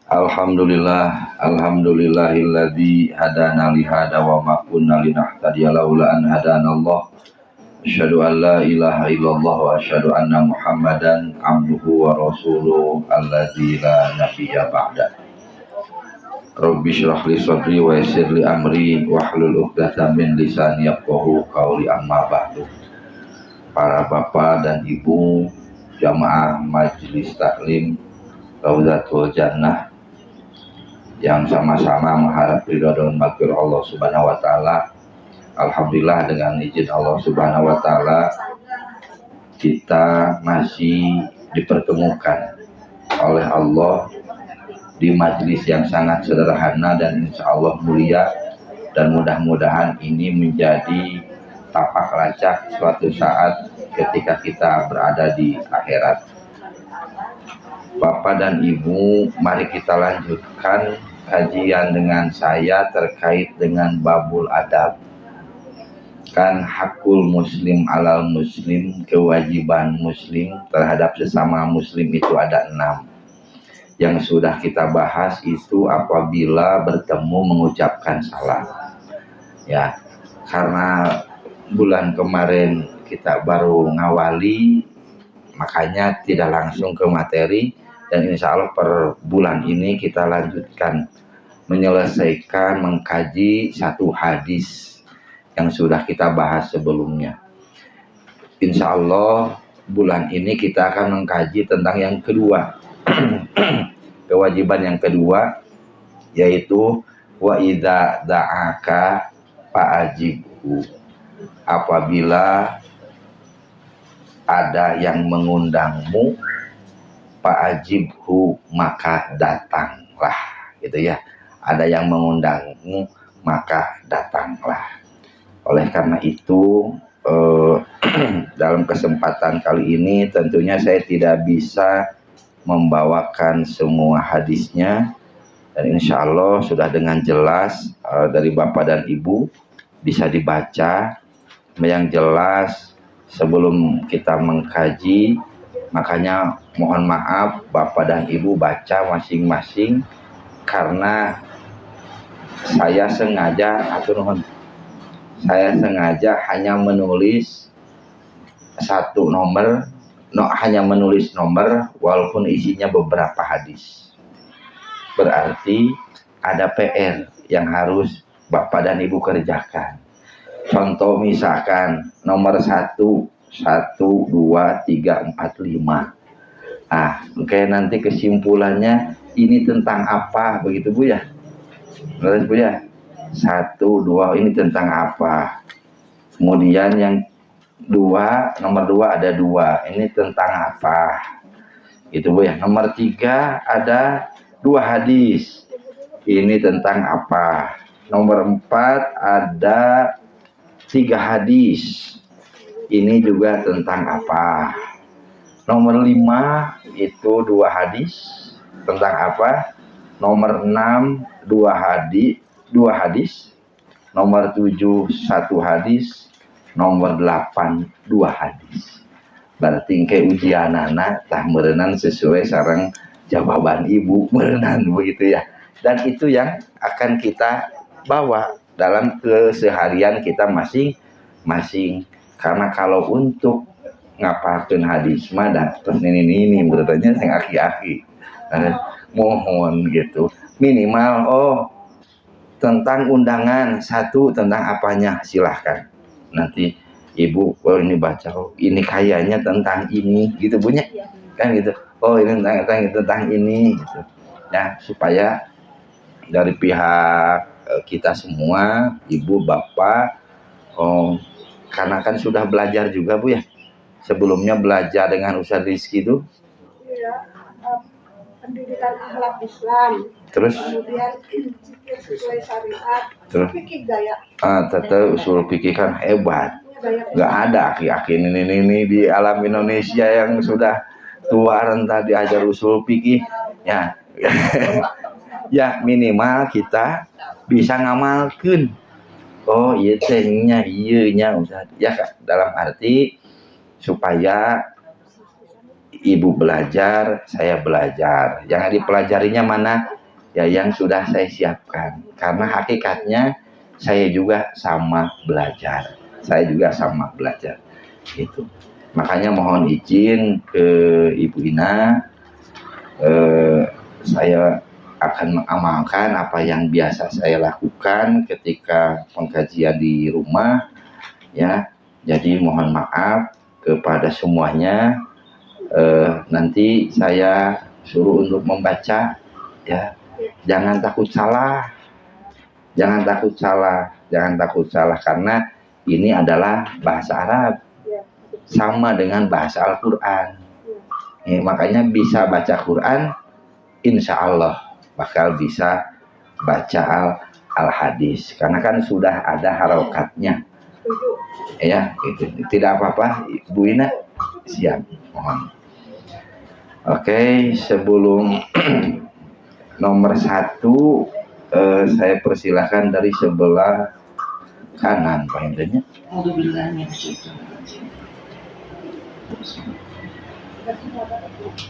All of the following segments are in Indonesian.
Alhamdulillah, alhamdulillahilladzi hadana li hada wa ma kunna linahtadiya laula an hadanallah. Asyhadu an la ilaha illallah wa asyhadu anna Muhammadan abduhu wa rasuluhu alladzi la nabiyya ba'da. Rabbi shrah li sadri wa yassir li amri wahlul 'uqdatam min lisani yafqahu qawli amma ba'du. Para bapak dan ibu jamaah majelis taklim Raudatul Jannah yang sama-sama mengharap ridha dan maghfirah Allah Subhanahu wa taala. Alhamdulillah dengan izin Allah Subhanahu wa taala kita masih dipertemukan oleh Allah di majelis yang sangat sederhana dan insya Allah mulia, dan mudah-mudahan ini menjadi tapak lacak suatu saat ketika kita berada di akhirat. Bapak dan Ibu, mari kita lanjutkan kajian dengan saya terkait dengan babul adab. Kan hakul muslim alal muslim, kewajiban muslim terhadap sesama muslim itu ada 6. Yang sudah kita bahas itu apabila bertemu mengucapkan salam. Ya, karena bulan kemarin kita baru ngawali, makanya tidak langsung ke materi, dan insya Allah per bulan ini kita lanjutkan menyelesaikan mengkaji satu hadis yang sudah kita bahas sebelumnya. Insya Allah bulan ini kita akan mengkaji tentang yang kedua kewajiban yang kedua, yaitu wa idza da'aka fa'ajibhu. Apabila ada yang mengundangmu, fa'ajibhu, maka datanglah, gitu ya. Ada yang mengundangmu, maka datanglah. Oleh karena itu dalam kesempatan kali ini tentunya saya tidak bisa membawakan semua hadisnya, dan insya Allah sudah dengan jelas dari Bapak dan Ibu bisa dibaca. Yang jelas sebelum kita mengkaji, makanya mohon maaf Bapak dan Ibu baca masing-masing, karena saya sengaja hanya menulis satu nomor, hanya menulis nomor walaupun isinya beberapa hadis. Berarti ada PR yang harus Bapak dan Ibu kerjakan. Contoh misalkan nomor 1, 1, 2, 3, 4, 5. Oke, nanti kesimpulannya ini tentang apa, begitu Bu ya? Terus Bu ya? 1, 2 ini tentang apa? Kemudian yang 2, nomor 2 ada 2, ini tentang apa? Itu Bu ya. Nomor 3 ada 2 hadis. Ini tentang apa? Nomor 4 ada 3 hadis. Ini juga tentang apa? Nomor 5 itu 2 hadis tentang apa? Nomor 6 2 hadis. Nomor 7 1 hadis. Nomor 8 2 hadis. Berarti ke ujian anak tah merenang sesuai sareng jawaban Ibu merenang, begitu ya. Dan itu yang akan kita bawa dalam keseharian kita masing-masing. Karena kalau untuk ngapakeun hadis mah dan terus ini bertanya sing aki-aki, mohon gitu minimal tentang undangan 1, tentang apanya silahkan. Nanti Ibu ini baca, ini kayaknya tentang ini gitu punya kan gitu. Ini tentang ini gitu ya, supaya dari pihak kita semua, Ibu, Bapak, karena kan sudah belajar juga Bu ya. Sebelumnya belajar dengan Ustaz Rizky itu pendidikan akhlak Islam. Terus kemudian zikir sesuai syariat. Terus fikih gaya. Tetap usul fikih kan hebat. Nggak ada aki-aki ini di alam Indonesia yang sudah tua renta diajar usul fikih ya. Ya minimal kita bisa ngamalkan. Iya tehnya Ustaz. Ya dalam arti supaya ibu belajar, saya belajar. Yang dipelajarinya mana? Ya yang sudah saya siapkan. Karena hakikatnya saya juga sama belajar. Saya juga sama belajar. Gitu. Makanya mohon izin ke Ibu Ina, saya akan mengamalkan apa yang biasa saya lakukan ketika pengkajian di rumah, ya. Jadi mohon maaf kepada semuanya. Nanti saya suruh untuk membaca, ya. Jangan takut salah, jangan takut salah, jangan takut salah karena ini adalah bahasa Arab, sama dengan bahasa Al-Quran. Ya, makanya bisa baca Quran, insya Allah bakal bisa baca al-hadis karena kan sudah ada harokatnya, ya gitu. Tidak apa-apa Bu Ina, siap, mohon. Oke, sebelum nomor 1, saya persilahkan dari sebelah kanan Pak Hendrenya.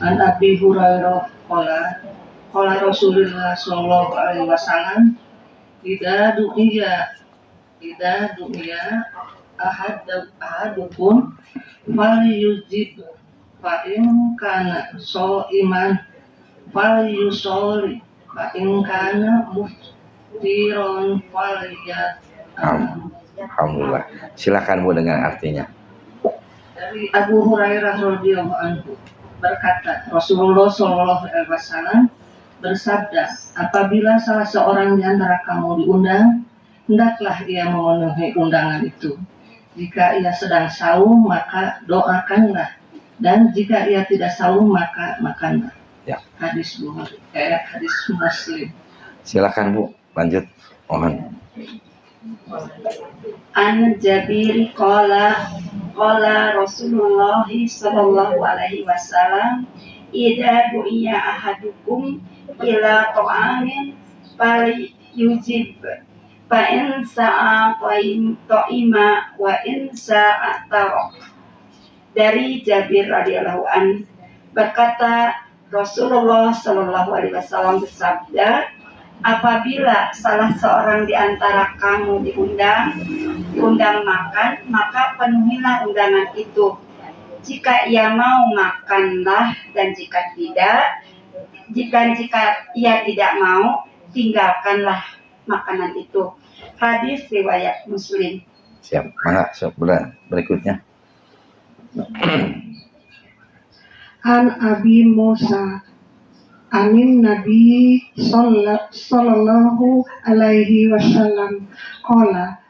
An Abi Hurairah qala Rasulullah sallallahu alaihi wasallam idza du'iya ahadukum falyujib fa in kana shaiman falyusolli fa in kana muftiron falyat. Alhamdulillah. Silakan Bu dengan artinya. Dari Abu Hurairah radhiyallahu anhu berkata, Rasulullah Shallallahu Alaihi Wasallam bersabda, apabila salah seorang di antara kamu diundang, hendaklah ia memenuhi undangan itu. Jika ia sedang saum, maka doakanlah, dan jika ia tidak saum, maka makanlah. Ya. Hadis Bukhari, hadis Muslim. Silakan Bu, lanjut, mohon. An Jabir qala Rasulullah sallallahu alaihi wasallam idza du'iya ahadukum ila ta'amin fali yujib fa in sa'a ta'ima wa in sa'a tarok. Dari Jabir radhiyallahu an berkata Rasulullah sallallahu alaihi wasallam bersabda, apabila salah seorang di antara kamu diundang makan, maka penuhilah undangan itu. Jika ia mau, makanlah, dan jika ia tidak mau, tinggalkanlah makanan itu. Hadis riwayat Muslim. Siap, mana berikutnya? An Abi Musa Amin Nabi sallallahu alaihi wasallam qala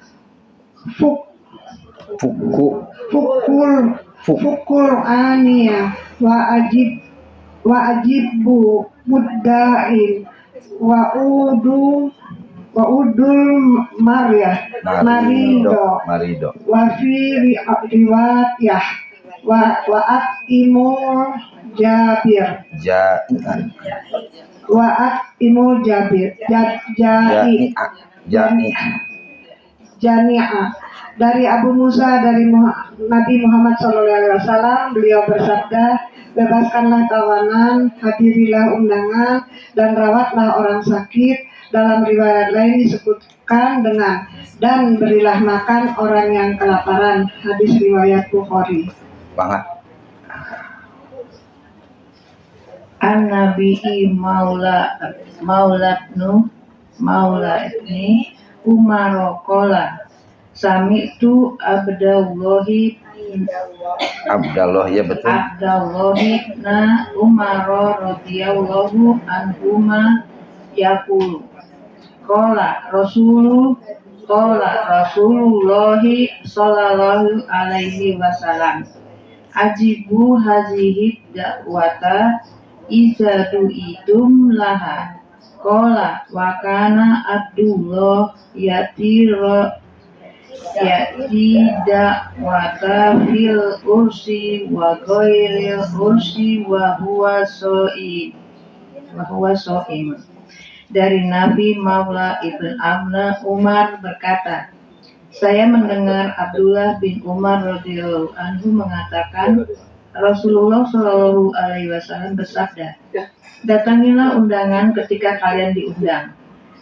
fukul aniya wa ajibu mudda'in wa udul marido wa fi riwayah wa imul Jabir Jami'a dari Abu Musa dari Nabi Muhammad SAW, beliau bersabda, bebaskanlah tawanan, hadirilah undangan, dan rawatlah orang sakit. Dalam riwayat lain disebutkan dengan dan berilah makan orang yang kelaparan. Hadis riwayat Bukhari. Banget. An-Nabi'i maula ibni Umar qala sami'tu Abdallahi ya betul. Abdallahi na Umar radhiyallahu anhuma yaqulu qala Rasulullahi sallallahu alaihi wasallam ajibu hazihi da'wata iza du'itum laha qala wa kana Abdullah yati da'wata fil ursi wa ghairil ursi wa huwa so'im. Dari Nabi Maula Ibn Amna Umar berkata, saya mendengar Abdullah bin Umar radhiyallahu anhu mengatakan, Rasulullah Shallallahu Alaihi Wasallam bersabda, datangilah undangan ketika kalian diundang.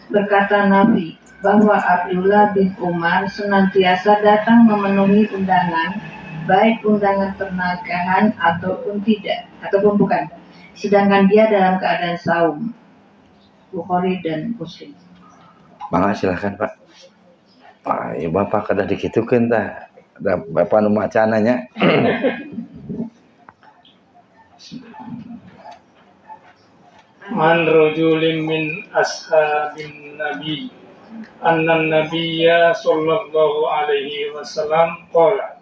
Berkata Nabi bahwa Abdullah bin Umar senantiasa datang memenuhi undangan, baik undangan pernikahan ataupun tidak, ataupun bukan. Sedangkan dia dalam keadaan saum. Bukhari dan Muslim. Mangga silakan Pak. Pak, ya Bapak kada dikitukeun tah. Da Bapak nu macananya. Man rajulin min ashabin nabi anna nabiyya sallallahu alaihi wasallam qala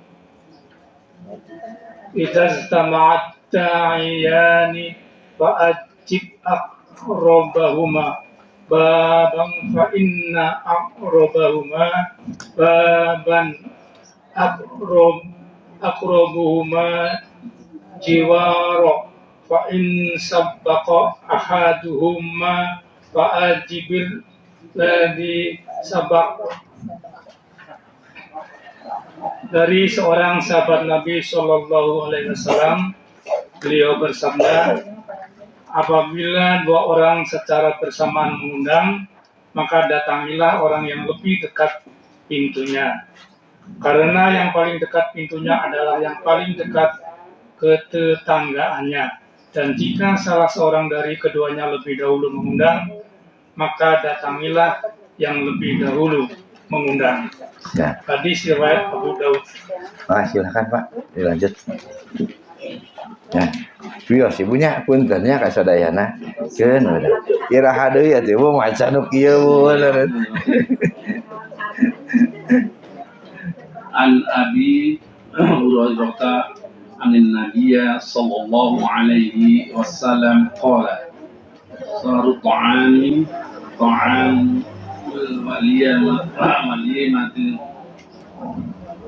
idza istama'at ta'iyani fa'ajib aqrabahuma baban fa inna aqrabahuma baban aqrabuhuma jiwara fa in sabbaqa ahaduhuma fa ajibil ladhi sabaq. Dari seorang sahabat Nabi Shallallahu Alaihi Wasallam, beliau bersabda, apabila dua orang secara bersamaan mengundang, maka datangilah orang yang lebih dekat pintunya, karena yang paling dekat pintunya adalah yang paling dekat ketetanggaannya. Dan jika salah seorang dari keduanya lebih dahulu mengundang, maka datangilah yang lebih dahulu mengundang. Ya. Hadis riwayat Abu Daud. Silakan Pak, dilanjut. Ya. Bios ibunya puntennya ka sadayana. Keun udah. Iraha deui atuh ibu maca nu kieu bener. An Abi Hurairah anin Nabiyya sallallahu alaihi wasallam qala saru ta'am walimatin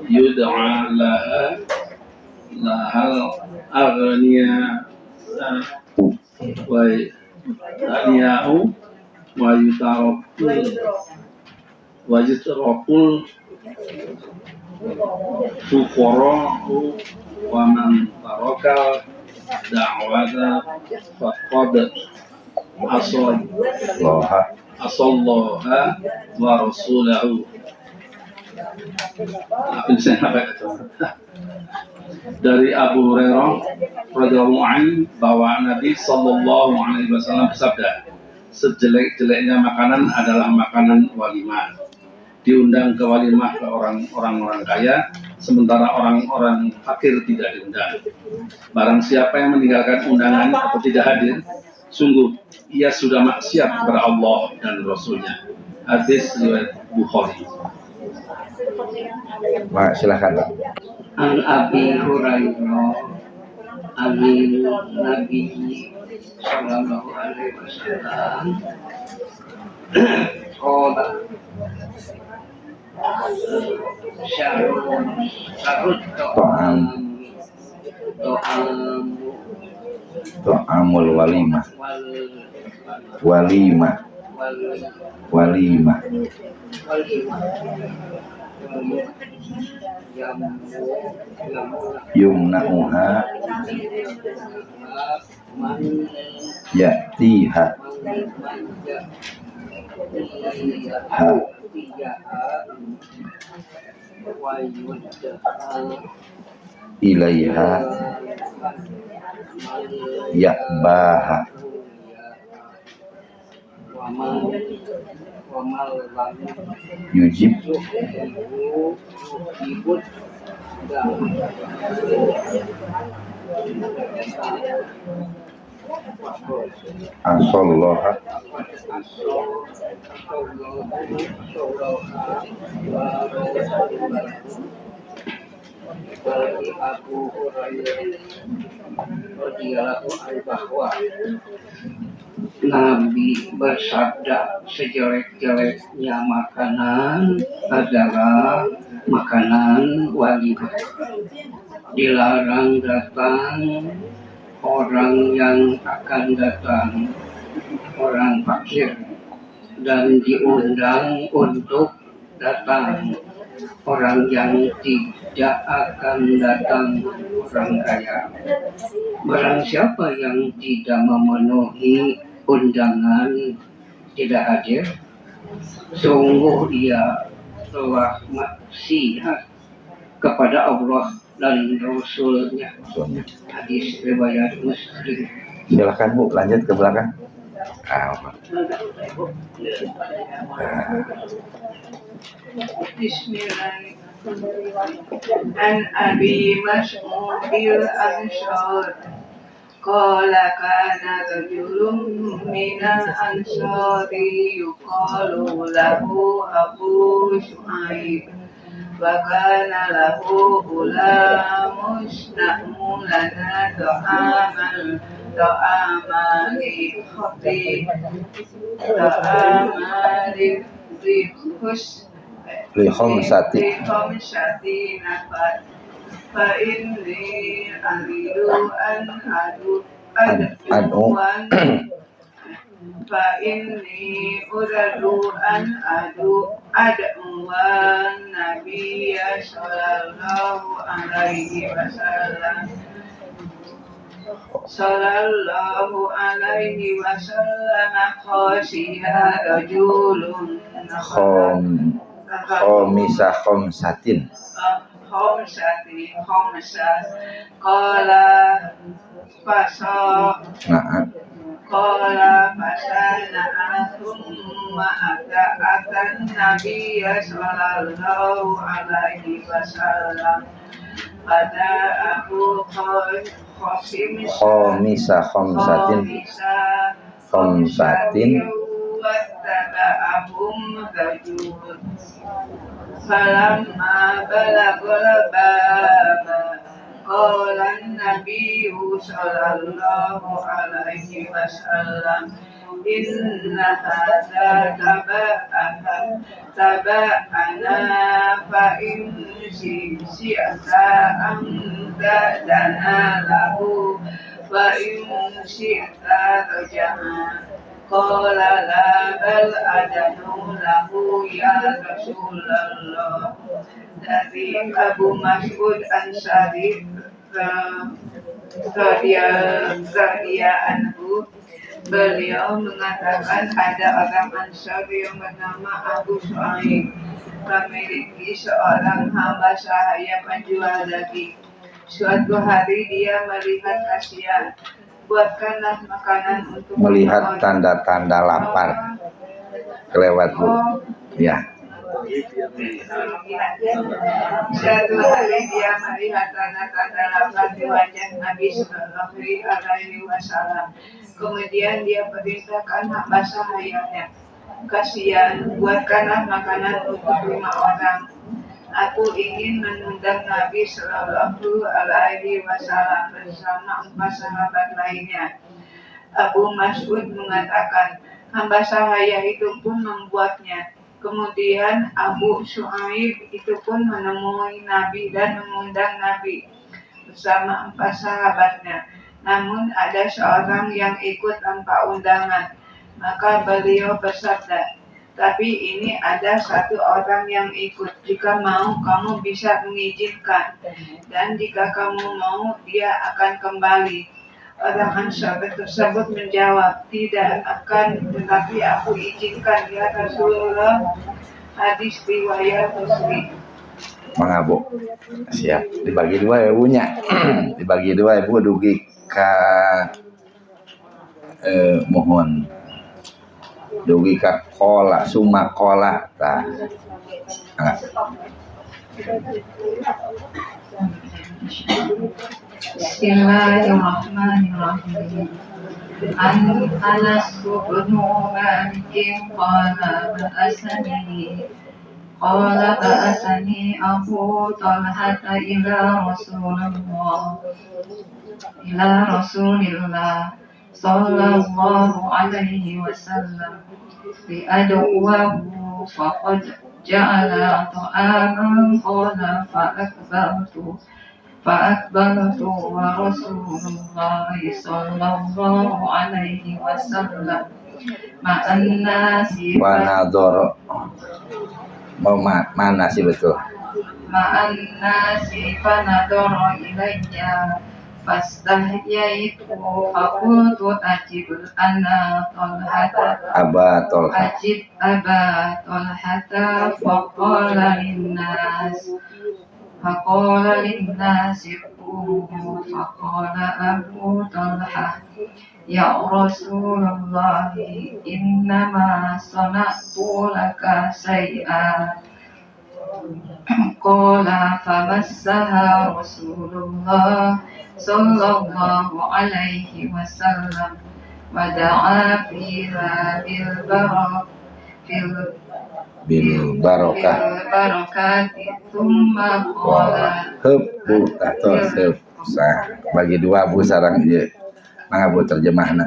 yud'a lahal aghniya wa aniya'u wa yutaraqul fuqara'u wa man taraka da'wata faqad asallaha wa rasulahu. Dari Abu Hurairah radhiyallahu anhu bahwa Nabi sallallahu alaihi wasallam bersabda, sejelek-jeleknya makanan adalah makanan walimah. Diundang ke walimah ke orang-orang kaya, sementara orang-orang fakir tidak diundang. Barang siapa yang meninggalkan undangan atau tidak hadir, sungguh ia sudah maksiat kepada Allah dan Rasulnya. Hadis riwayat Bukhari. Mak silakan Pak. An Abi Hurairah amin Nabi sallallahu alaihi wasallam qala syarut Ta'amul walimah. Yumna'uha ya'tiha ilaiha ya'baha yujib asallaha dari Abu Hurairah radhiyallahu anhu bahwa Nabi bersabda, sejelek-jeleknya makanan adalah makanan walimah. Dilarang datang orang yang akan datang, orang fakir, dan diundang untuk datang orang yang tidak akan datang orang kaya. Barang siapa yang tidak memenuhi undangan tidak hadir, sungguh dia telah maksiat kepada Allah dan Rasulnya. Hadis riwayat Muslim. Silakan Bu, lanjut ke belakang. Bismillahirrahmanirrahim. An Abi Mas'ud al-Ansari qala kana rajulun minal ansari yuqalu lahu Abu Shu'aib wa kana lahu ghulamun lana Lihomsati nafar fa inni aridu an fa inni uradu an ad'uwan nabiyya sallallahu alaihi wasallam khashiya rajulun khomisa khomsatin qala fasa qala fasana thumma atan nabiyya sallallahu alaihi wasallam pada aku khomisa khomsatin wattaba'ahum rajul falamma balagul baba qala an-nabiyyu sallallahu alaihi wasallam inna hadza taba'ana fa in syi'ta anta dana lahu fa in syi'ta raja'na qala la bal adanu lahu ya Rasulullah. Dari Abu Mas'ud Ansari radhiyallahu anhu, beliau mengatakan ada orang Ansari yang bernama Abu Shu'aib memiliki seorang hamba sahaya penjual daging. Suatu hari dia melihat kasihan, buatkanlah makanan untuk melihat tanda-tanda lapar. Kelewat Bu. Ya. Suatu hari dia melihat tanda-tanda lapar di wajah Nabi Sallallahu Alaihi Wasallam. Kemudian dia perintahkan hamba sahayanya, kasihan, buatkanlah makanan untuk 5 orang. Aku ingin mengundang Nabi Sallallahu Alaihi Wasallam bersama 4 sahabat lainnya. Abu Mas'ud mengatakan, hamba sahaya itu pun membuatnya. Kemudian Abu Shu'aib itu pun menemui Nabi dan mengundang Nabi bersama 4 sahabatnya. Namun ada seorang yang ikut tanpa undangan. Maka beliau bersabda, tapi ini ada 1 orang yang ikut. Jika mau, kamu bisa mengizinkan. Dan jika kamu mau, dia akan kembali. Orang Ansar tersebut menjawab, tidak akan, tetapi aku izinkan ya Rasulullah. Hadis riwayat Muslim. Mangabo. Siap. Dibagi 2 ya Bu nya. Dibagi 2 Ibu dugi ka mohon. Dugi ka kola, suma kola tah. Bismillahirrahmanirrahim. Anas bin Malik qala ba'asani Abu Talha ila Rasulillah sallallahu alaihi wasallam bi adwahu faqad ja'ala ta'aman qala فأكبرت ورسول الله صلى الله عليه وسلم مع الناس Mau mana sih betul? ma'an nasi fanadoro ilayya fastahyaitu faqultu ajib ana tolhata Aba Tolha. ajib aba tolhata faqala linnas faqala abu Talha ya Rasulullah innama sana'tu laka say'an qala famassaha Rasulullah sallallahu alaihi wasallam wa da'a fiha Bil barokah. barakati thumma qala Bu atau bagi dua Bu sarang ieu. Mangga Bu terjemahna.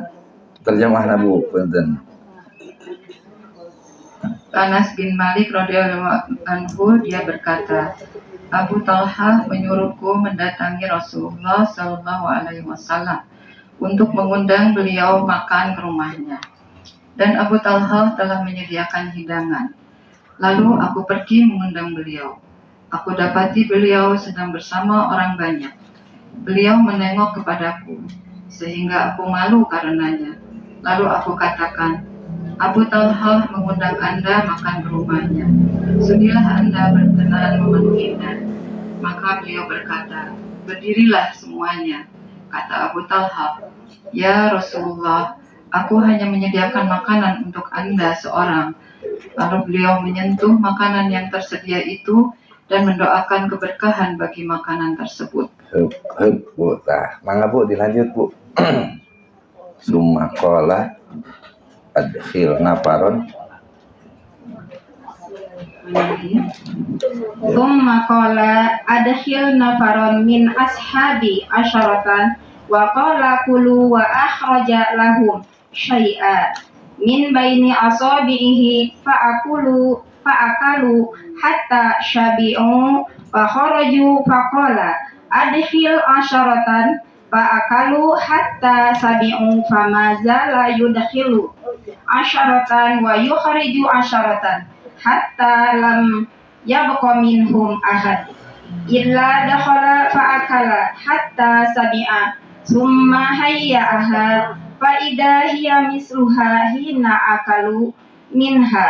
Terjemahna Bu punten. Anas bin Malik radhiyallahu anhu dia berkata, Abu Talha menyuruhku mendatangi Rasulullah Shallallahu Alaihi Wasallam untuk mengundang beliau makan ke rumahnya. Dan Abu Talha telah menyediakan hidangan. Lalu aku pergi mengundang beliau. Aku dapati beliau sedang bersama orang banyak. Beliau menengok kepadaku, sehingga aku malu karenanya. Lalu aku katakan, Abu Talha mengundang Anda makan ke rumahnya. Sudilah Anda berkenan memenuhinya. Maka beliau berkata, berdirilah semuanya. Kata Abu Talha, ya Rasulullah, aku hanya menyediakan makanan untuk Anda seorang. Lalu beliau menyentuh makanan yang tersedia itu dan mendoakan keberkahan bagi makanan tersebut. Bu, mangga Bu dilanjut Bu. Summa qala adkhil nafaron. Thumma qala adkhil nafaron min ashabi asyaratan wa qala kulu wa akhraja lahum syai'a min baini asabihi fa'akalu hatta syabi'u wa kharaju faqala adkhil asyaratan fa'akalu hatta sabi'u famazala yudkhilu asyaratan wa yukhriju asyaratan hatta lam yabqa minhum ahad illa dakhala fa'akala hatta sabi'a summa hayya'aha fa'idha hiya misluha hina akalu minha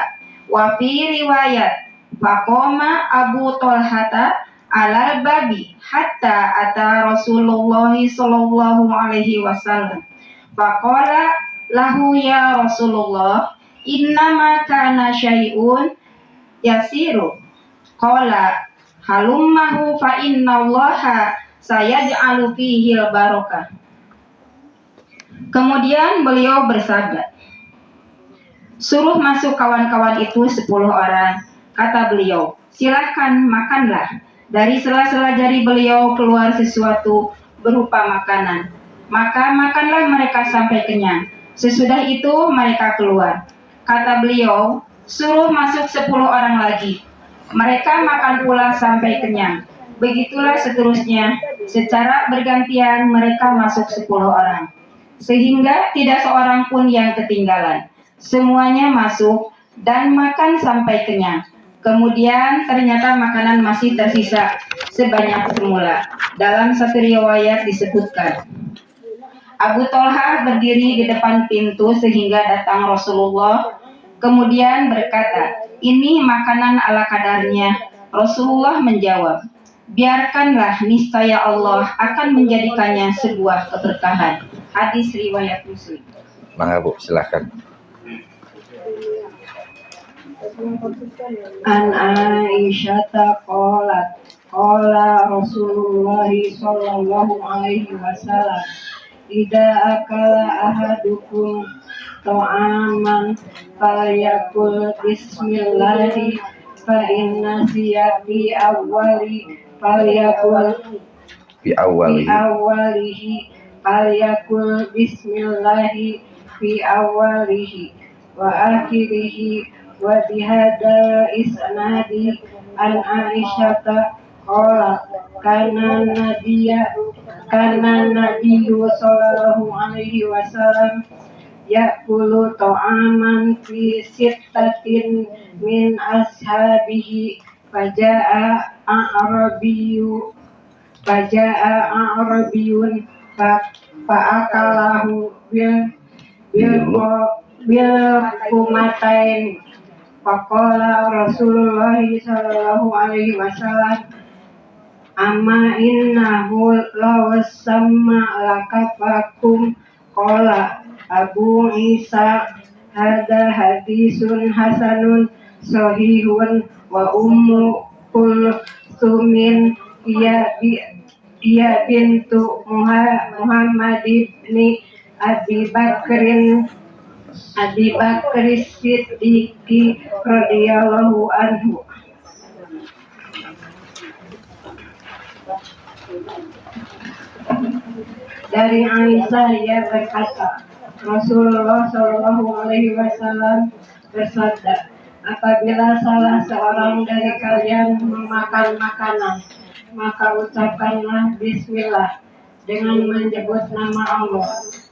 wa fi riwayat faqama Abu Talhata alal babi hatta ata Rasulullah sallallahu alaihi wasallam faqala lahu ya Rasulullah innama kana syai'un yasiru qala halummahu fa innallaha sayaj'alu fihi barakah. Kemudian beliau bersabda, suruh masuk kawan-kawan itu 10 orang. Kata beliau, silahkan makanlah. Dari sela-sela jari beliau keluar sesuatu berupa makanan. Maka makanlah mereka sampai kenyang. Sesudah itu mereka keluar. Kata beliau, suruh masuk 10 orang lagi. Mereka makan pula sampai kenyang. Begitulah seterusnya. Secara bergantian mereka masuk 10 orang. Sehingga tidak seorang pun yang ketinggalan. Semuanya masuk dan makan sampai kenyang. Kemudian ternyata makanan masih tersisa sebanyak semula. Dalam satu riwayat disebutkan, Abu Talha berdiri di depan pintu sehingga datang Rasulullah. Kemudian berkata, ini makanan ala kadarnya. Rasulullah menjawab, biarkanlah, niscaya Allah akan menjadikannya sebuah keberkahan. Hadis riwayat Muslim. Mangga Bu, silakan. An Aisyata qalat qala Rasulullah sallallahu alaihi wasallam idza akala ahadukum ta'aman falyakul bismillahi fa inna fi awwali falyakul Fi awwalihi falyakul bismillahi fi awwalihi wa akhirihi wa bihada isnadi an Aisyata qala kana nabiyyu sallallahu alaihi wasallam ya'kulu ta'aman fi sittatin min ashabihi faja'a a'rabiyun fa'akalahu bil kumatain. Faqala Rasulullah sallallahu alaihi wasallam, amma innahu lawasamma lakafakum. Qala Abu Isa, hadza hadisun hasanun sahihun wa ummu kulsumin ia bintu Muhammad ibn Abi Bakr Siddiq radhiyallahu anhu. Dari Aisyah, ia berkata, Rasulullah Shallallahu Alaihi Wasallam bersabda, apabila salah seorang dari kalian memakan makanan, maka ucapkanlah Bismillah dengan menyebut nama Allah.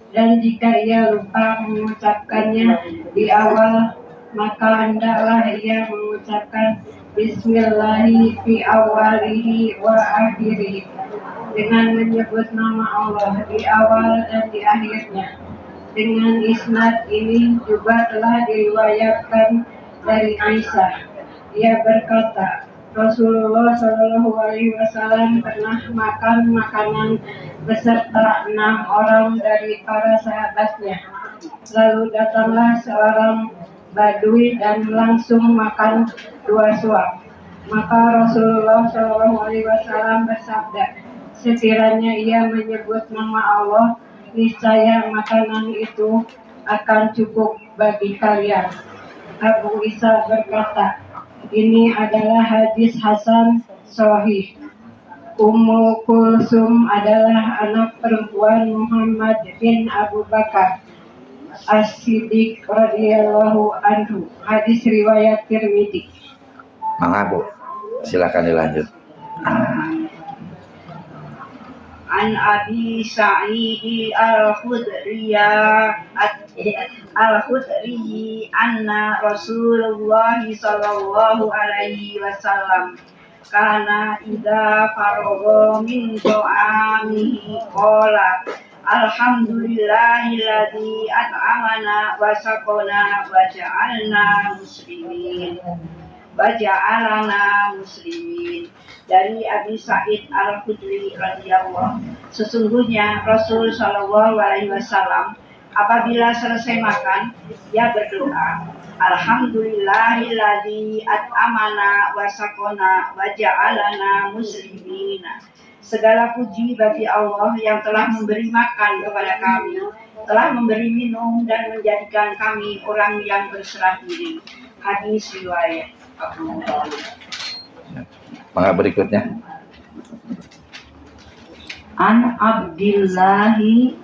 Dan jika ia lupa mengucapkannya di awal, maka hendaklah ia mengucapkan Bismillahi fi awalihi wa akhirihi, dengan menyebut nama Allah di awal dan di akhirnya. Dengan isnad ini juga telah diriwayatkan dari Aisyah. Ia berkata, Rasulullah Shallallahu Alaihi Wasallam pernah makan makanan beserta 6 orang dari para sahabatnya. Lalu datanglah seorang Badui dan langsung makan 2 suap. Maka Rasulullah Shallallahu Alaihi Wasallam bersabda, sekiranya ia menyebut nama Allah, niscaya makanan itu akan cukup bagi kalian. Abu Isa berkata, ini adalah hadis hasan sahih. Ummu Kulsum adalah anak perempuan Muhammad bin Abu Bakar As-Siddiq radhiyallahu anhu. Hadis riwayat Tirmidzi. Mangga Bu, silakan dilanjut. An Abi Sa'id al-Khudri anna Rasulullah sallallahu alaihi wasallam kana idza faragha min ta'amihi qala alhamdulillahilladzi at'amana wa saqana wa ja'alna muslimin. Dari Abi Sa'id al-Khudri radhiyallahu, sesungguhnya Rasul sallallahu alaihi wasallam apabila selesai makan, ia berdoa, alhamdulillahilladzi at'amana wa saqana wa ja'alana muslimin. Segala puji bagi Allah yang telah memberi makan kepada kami, telah memberi minum dan menjadikan kami orang yang berserah diri. Hadis riwayat Abu Dawud. Mangga berikutnya. An Abdillahi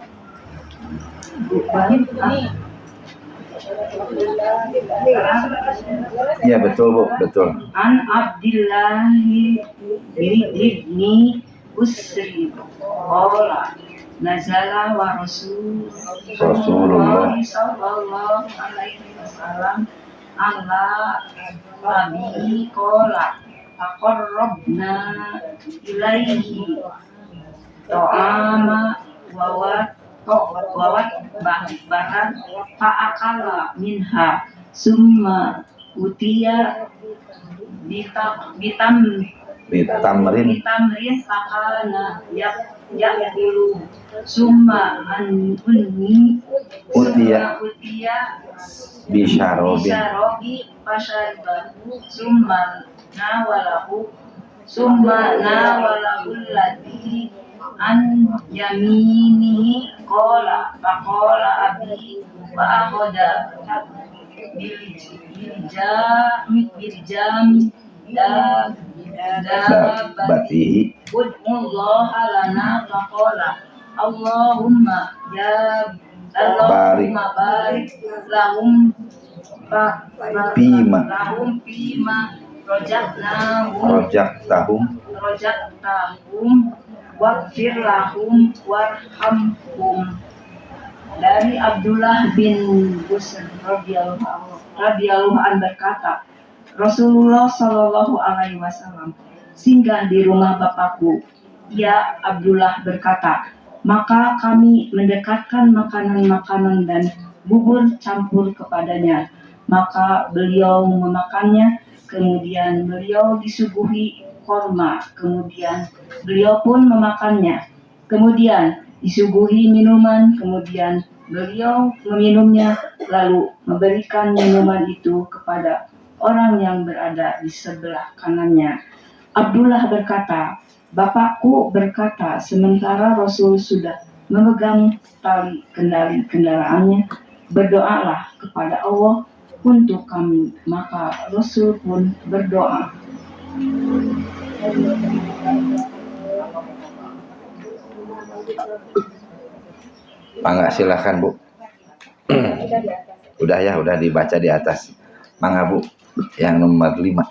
Iya betul Bu, betul. An Abdillahi ibni Usri qala nazala wa Rasulullah sallallahu alaihi wasallam ala nabi qala faqarrabna ilaihi ta'ama wawat bahan fa'akala minha summa utiya bitamrin fakana yaqulu summa unni utiya bisharobi fashariba summa nawalahu alladhi an yamini qala faqala abi wa akhadha biljami batihi ud'ullaha lana faqala Allahumma barik lahum fima rojaktahum waghfir lahum warhamhum. Dari Abdullah bin Busr radhiyallahu an berkata, Rasulullah Shallallahu Alaihi Wasallam singgah di rumah bapakku. Ya, Abdullah berkata, maka kami mendekatkan makanan-makanan dan bubur campur kepadanya. Maka beliau memakannya, kemudian beliau disuguhi korma, kemudian beliau pun memakannya. Kemudian disuguhi minuman, kemudian beliau meminumnya, lalu memberikan minuman itu kepada orang yang berada di sebelah kanannya. Abdullah berkata, bapakku berkata, sementara Rasul sudah memegang tali kendali kendaraannya, berdoalah kepada Allah untuk kami. Maka Rasul pun berdoa. Mangga silakan Bu. Udah ya, udah dibaca di atas. Mangga Bu, yang nomor 5.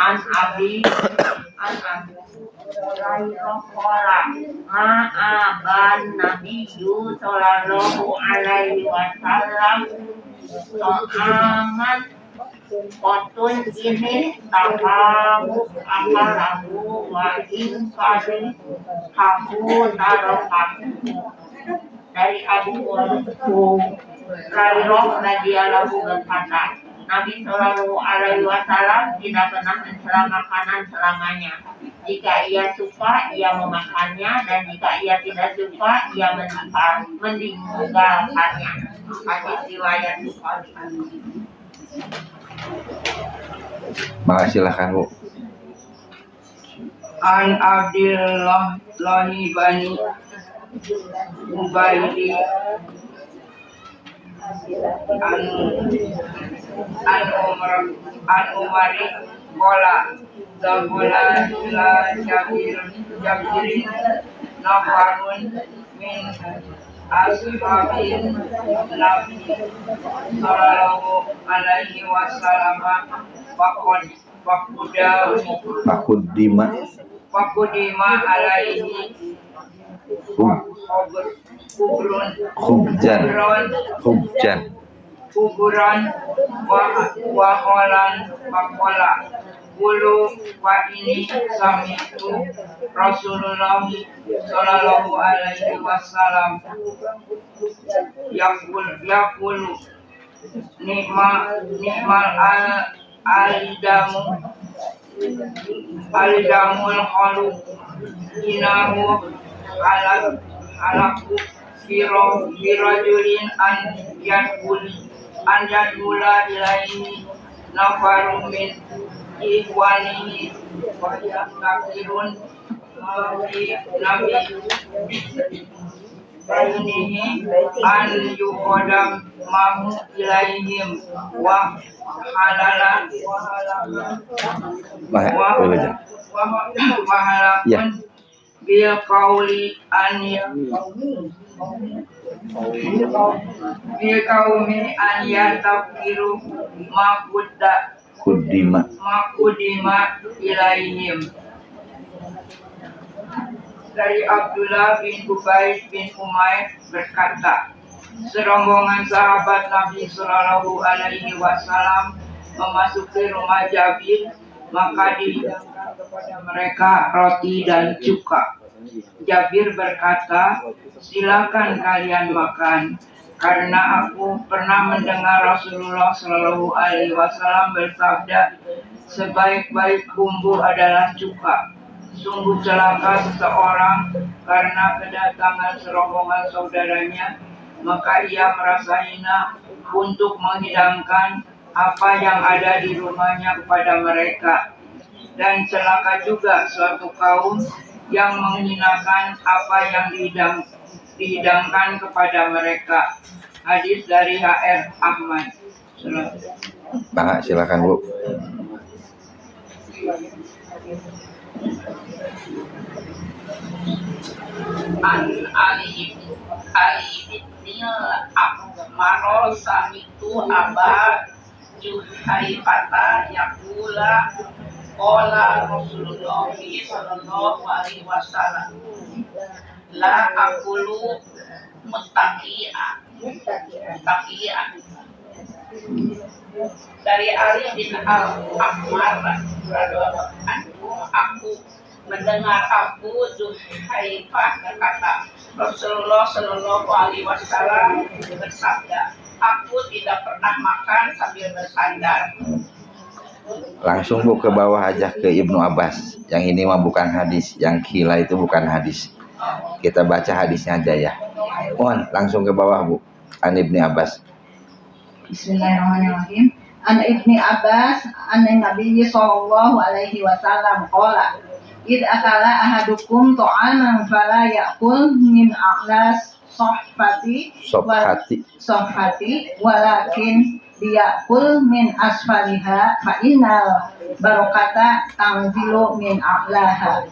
An Abi ma'aban Nabiyyu sallallahu alaihi wasallam so'aman kotun ini tahamu akalahu wa inkari hamu tarokamu. Dari Abu Hurairah radhiyallahu berkata, Nabi Shallallahu Alaihi Wasallam tidak pernah mencela makanan selamanya. Jika ia suka, ia memakannya, dan jika ia tidak suka, ia meninggalkannya. Hadis riwayat Bukhari. Maka silakan Bu. An Abdullah bani Ubaidi an Umari Kola Zabola ila Jabirin Nafarun min ashabin Nabi sallallahu alaihi wasallam Fakudima alaihi kuburan waholan pakola bulu wa ini samitu Rasulullah sallallahu alaihi wasallam yakulu nikmal al-damul khalu inahu alaku firajulin an yadula ilaihi nafarum min ikhwanihi wa yakirun nabi bainihi an yuqadam mahu ilaihim wa halala halakun bil qawli an yatafiru makudima ilaihim. Dari Abdullah bin Ubaid bin Umair berkata, serombongan sahabat Nabi Sallallahu Alaihi Wasallam memasuki rumah Jabir, maka dihidangkan kepada mereka roti dan cuka. Jabir berkata, silakan kalian makan, karena aku pernah mendengar Rasulullah Sallallahu Alaihi Wasallam bersabda, sebaik-baik bumbu adalah cuka. Sungguh celaka seseorang karena kedatangan serombongan saudaranya, maka ia merasa hina untuk menghidangkan apa yang ada di rumahnya kepada mereka. Dan celaka juga suatu kaum yang menghinakan apa yang dihidangkan kepada mereka. Hadis dari HR Ahmad. Bang, silakan Bu. An Ali bin Akmar samitu Aba Juhaifata yakula Qala Rasulullah sallallahu alaihi wasallam, la aqulu muttaqi'a. Dari Ali bin Al-Ahmar radhiyallahu anhu, aku mendengar Abu Juhaifah berkata, Rasulullah sallallahu alaihi wasallam bersabda, aku tidak pernah makan sambil bersandar. Langsung Bu ke bawah aja ke Ibnu Abbas. Yang ini mah bukan hadis, yang kila itu bukan hadis. Kita baca hadisnya aja ya. Mohon langsung ke bawah Bu. An Ibnu Abbas. Bismillahirrahmanirrahim. An Ibnu Abbas an Nabi sallallahu alaihi wasallam qala, "Id akala ahadukum ta'aman fala ya'kul min a'las sohfati walakin liya'kul min asfaliha fa innal barakata tanzilu min a'laha."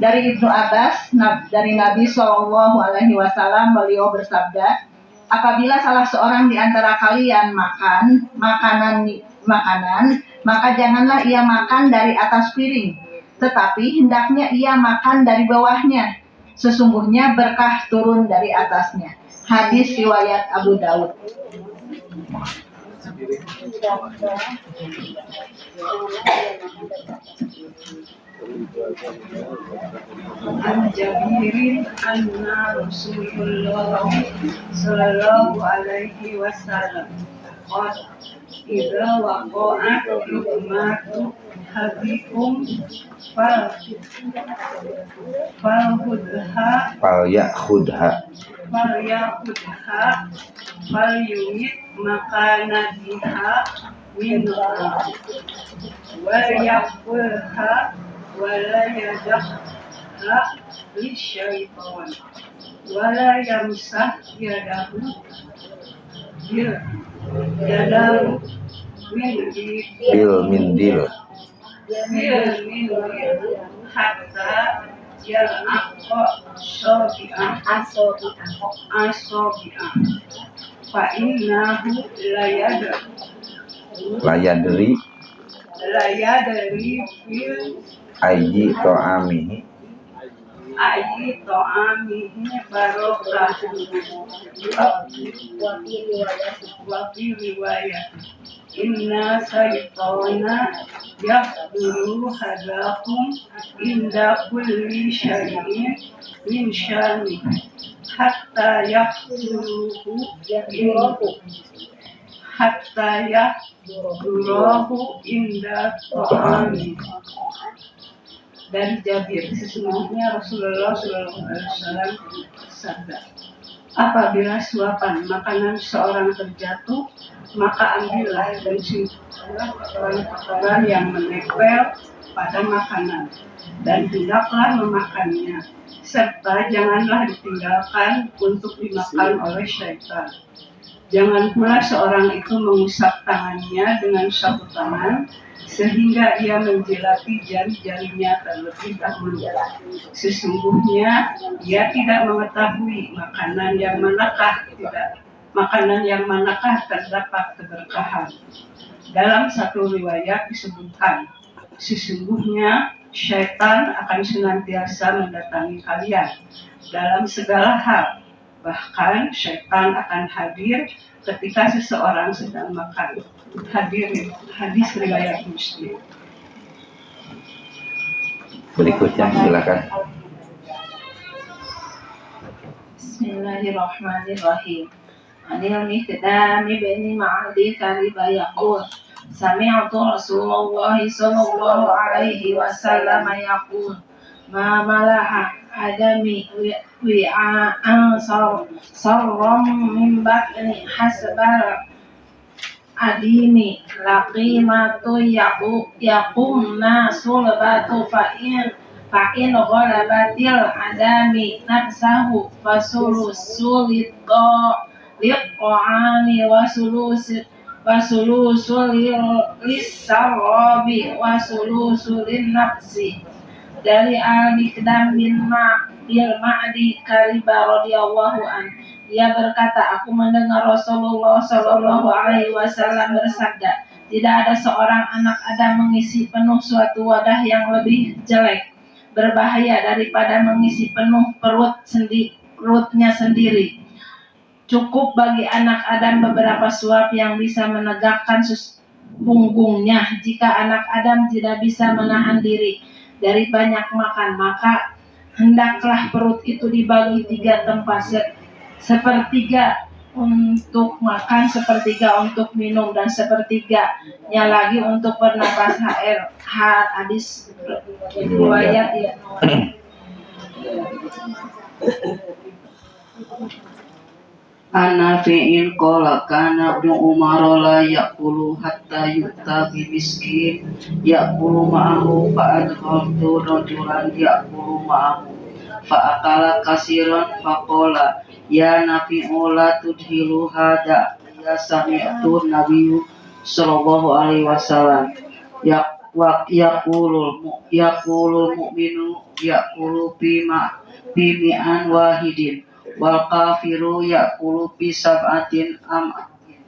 Dari Ibnu Abbas dari Nabi Shallallahu Alaihi Wasallam, beliau bersabda, apabila salah seorang di antara kalian makan makanan, maka janganlah ia makan dari atas piring, tetapi hendaknya ia makan dari bawahnya. Sesungguhnya berkah turun dari atasnya. Hadis riwayat Abu Daud. An Jabirin anna Rasulullah sallallahu alaihi wasallam qala, idza waqa'at luqmatu habikum falya'khudha falyumit makanatiha minha walyaqulha wala yadahha lisyaitan wala yamsah yadahu bil mindil hatta yal'aqqa asobi'ah fa innahu layadri fil Ayyi ta'amihi barokah wa fi riwayat inna syaitana yahduru hadakum inda kulli syai'in min syani hatta yahduruhu inda ta'ami. Dari Jabir, sesungguhnya Rasulullah Sallallahu Alaihi Wasallam bersabda, apabila suapan makanan seorang terjatuh, maka ambillah dan simpanlah kotoran-kotoran yang menempel pada makanan, dan hendaklah memakannya, serta janganlah ditinggalkan untuk dimakan oleh syaitan. Jangan pula seorang itu mengusap tangannya dengan sapu tangan sehingga ia menjilati jari-jarinya terlebih dahulu. Sesungguhnya ia tidak mengetahui makanan yang manakah terdapat keberkahan. Dalam satu riwayat disebutkan, sesungguhnya syaitan akan senantiasa mendatangi kalian dalam segala hal. Bahkan syaitan akan hadir ketika seseorang sedang makan. Hadis riwayat Muslim. Berikutnya silakan. Bismillahirrahmanirrahim. Anil Miqdam bin Ma'adi kariba yaqul, sami'tu Rasulullah sallallahu alaihi wasallam yaqul, ma malaha adami wi'a'an sarram min batni hasbal adimi laqimatu yaqumna sulbatu fa'in ghalabatil adami nafsahu fasulusul liqa'ami wasulusul lissarabi wasulusul nafsi. Dari Al-Miqdam bin Ma'di Kariba radhiyallahu an, dia berkata, aku mendengar Rasulullah sallallahu alaihi wasallam bersabda, Tidak ada seorang anak Adam mengisi penuh suatu wadah yang lebih jelek, berbahaya daripada mengisi penuh perutnya sendiri. Cukup bagi anak Adam beberapa suap yang bisa menegakkan punggungnya. Jika anak Adam tidak bisa menahan diri dari banyak makan, maka hendaklah perut itu dibagi 3 tempat, sepertiga untuk makan, sepertiga untuk minum, dan sepertiganya lagi untuk bernapas. Hadis riwayat ya. Anafi'in qala kana ibnu Umar la yaqulu hatta yu'ta bi miskin yaqulu ma'ahu fa adkhaltu rajulan yaqulu ma'ahu fa akala kasiran fa qala ya Nafi'u la tudhilu hada ya sami'tu nabiyyu sallallahu alaihi wasallam yaqulul mu'minu yaqulu bimi'an wahidin wal kafiru yaqulu bi sab'atin am'atin.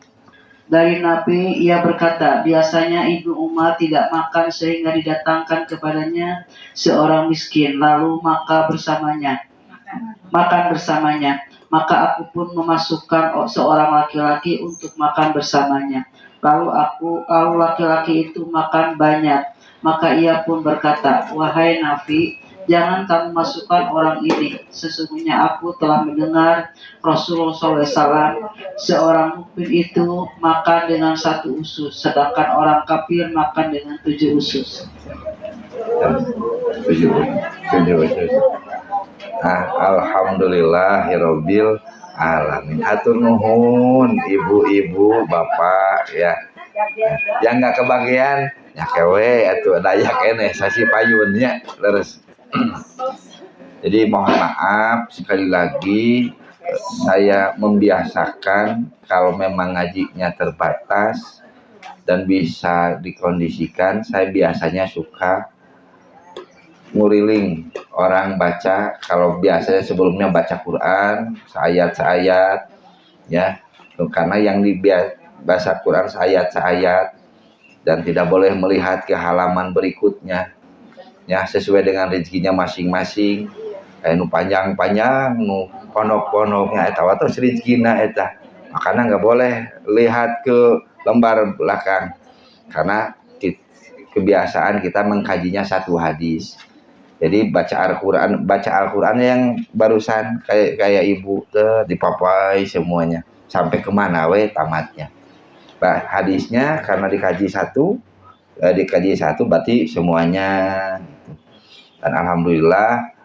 Dari Nabi ia berkata, biasanya Ibnu Umar tidak makan sehingga didatangkan kepadanya seorang miskin, lalu makan bersamanya. Maka aku pun memasukkan seorang laki-laki untuk makan bersamanya. Lalu laki-laki itu makan banyak. Maka ia pun berkata, wahai Nabi, jangan kamu masukkan orang ini. Sesungguhnya aku telah mendengar Rasulullah SAW, seorang mukmin itu makan dengan 1 usus, sedangkan orang kafir makan dengan 7 usus. 7 usus. Alhamdulillahirabbil alamin. Hatur nuhun ibu-ibu, bapak ya. Yang nggak kebagian ya kewe atuh dayak keneh sasi payunnya leres. Jadi mohon maaf sekali lagi, saya membiasakan kalau memang ngajinya terbatas dan bisa dikondisikan, saya biasanya suka nguriling orang baca. Kalau biasanya sebelumnya baca Quran seayat-seayat ya, karena yang bahasa Quran seayat-seayat dan tidak boleh melihat ke halaman berikutnya ya, sesuai dengan rezekinya masing-masing. Kayak nu panjang-panjang, nu pondok-pondoknya eta terus rezekina eta, makanya nggak boleh lihat ke lembar belakang karena kebiasaan kita mengkajinya 1 hadis. Jadi baca Al-Quran yang barusan kayak ibu tuh dipapai semuanya sampai kemana tamatnya. Hadisnya karena dikaji satu berarti semuanya. Dan alhamdulillah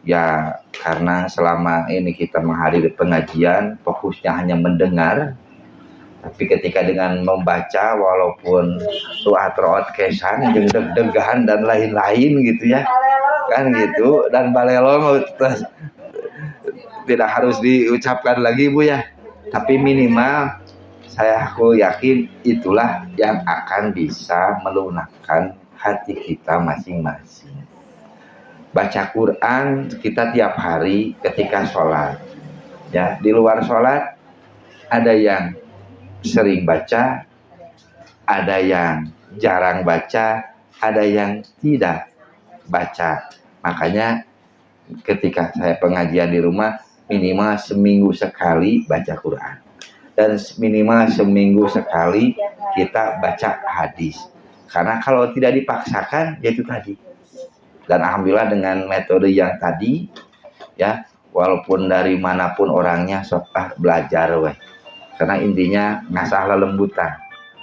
ya, karena selama ini kita menghadiri pengajian fokusnya hanya mendengar, tapi ketika dengan membaca walaupun roat kesan jeung deg-degan dan lain-lain gitu ya kan gitu, dan balelong tidak harus diucapkan lagi Bu ya, tapi minimal aku yakin itulah yang akan bisa melunakkan hati kita masing-masing. Baca Quran kita tiap hari ketika sholat ya, di luar sholat ada yang sering baca, ada yang jarang baca, ada yang tidak baca. Makanya ketika saya pengajian di rumah minimal seminggu sekali baca Quran dan minimal seminggu sekali kita baca hadis, karena kalau tidak dipaksakan ya itu tadi. Dan alhamdulillah dengan metode yang tadi ya, walaupun dari manapun orangnya sok belajar karena intinya ngasah lelembutan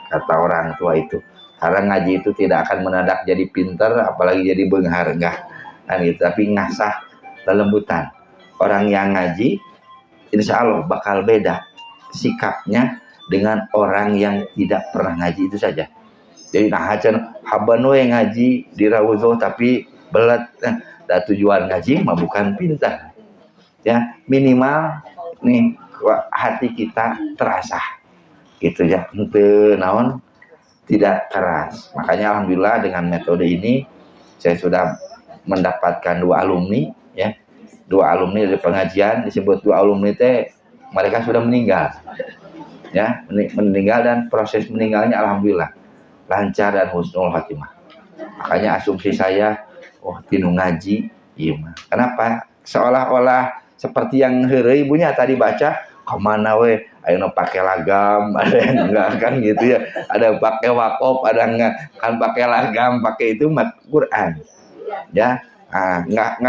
kata orang tua itu, karena ngaji itu tidak akan menadak jadi pinter apalagi jadi benghar enggak kan gitu, tapi ngasah lelembutan. Orang yang ngaji insya Allah bakal beda sikapnya dengan orang yang tidak pernah ngaji, itu saja. Jadi hacan haban yang ngaji di rawuh tapi belet dan tujuan ngaji mah bukan pintar ya, minimal nih hati kita terasa gitu ya, untuk naon tidak keras. Makanya alhamdulillah dengan metode ini saya sudah mendapatkan 2 alumni ya, 2 alumni dari pengajian. Disebut 2 alumni mereka sudah meninggal ya, meninggal dan proses meninggalnya alhamdulillah lancar dan husnul khotimah. Makanya asumsi saya, oh tinu ngaji, iya mah. Kenapa? Seolah-olah seperti yang heureuy ibunya tadi baca, kemana we? Ayo pakai lagam, ada yang enggak kan gitu ya. Ada pakai wakof, ada enggak kan pakai lagam, pakai itu Quran. Ya, enggak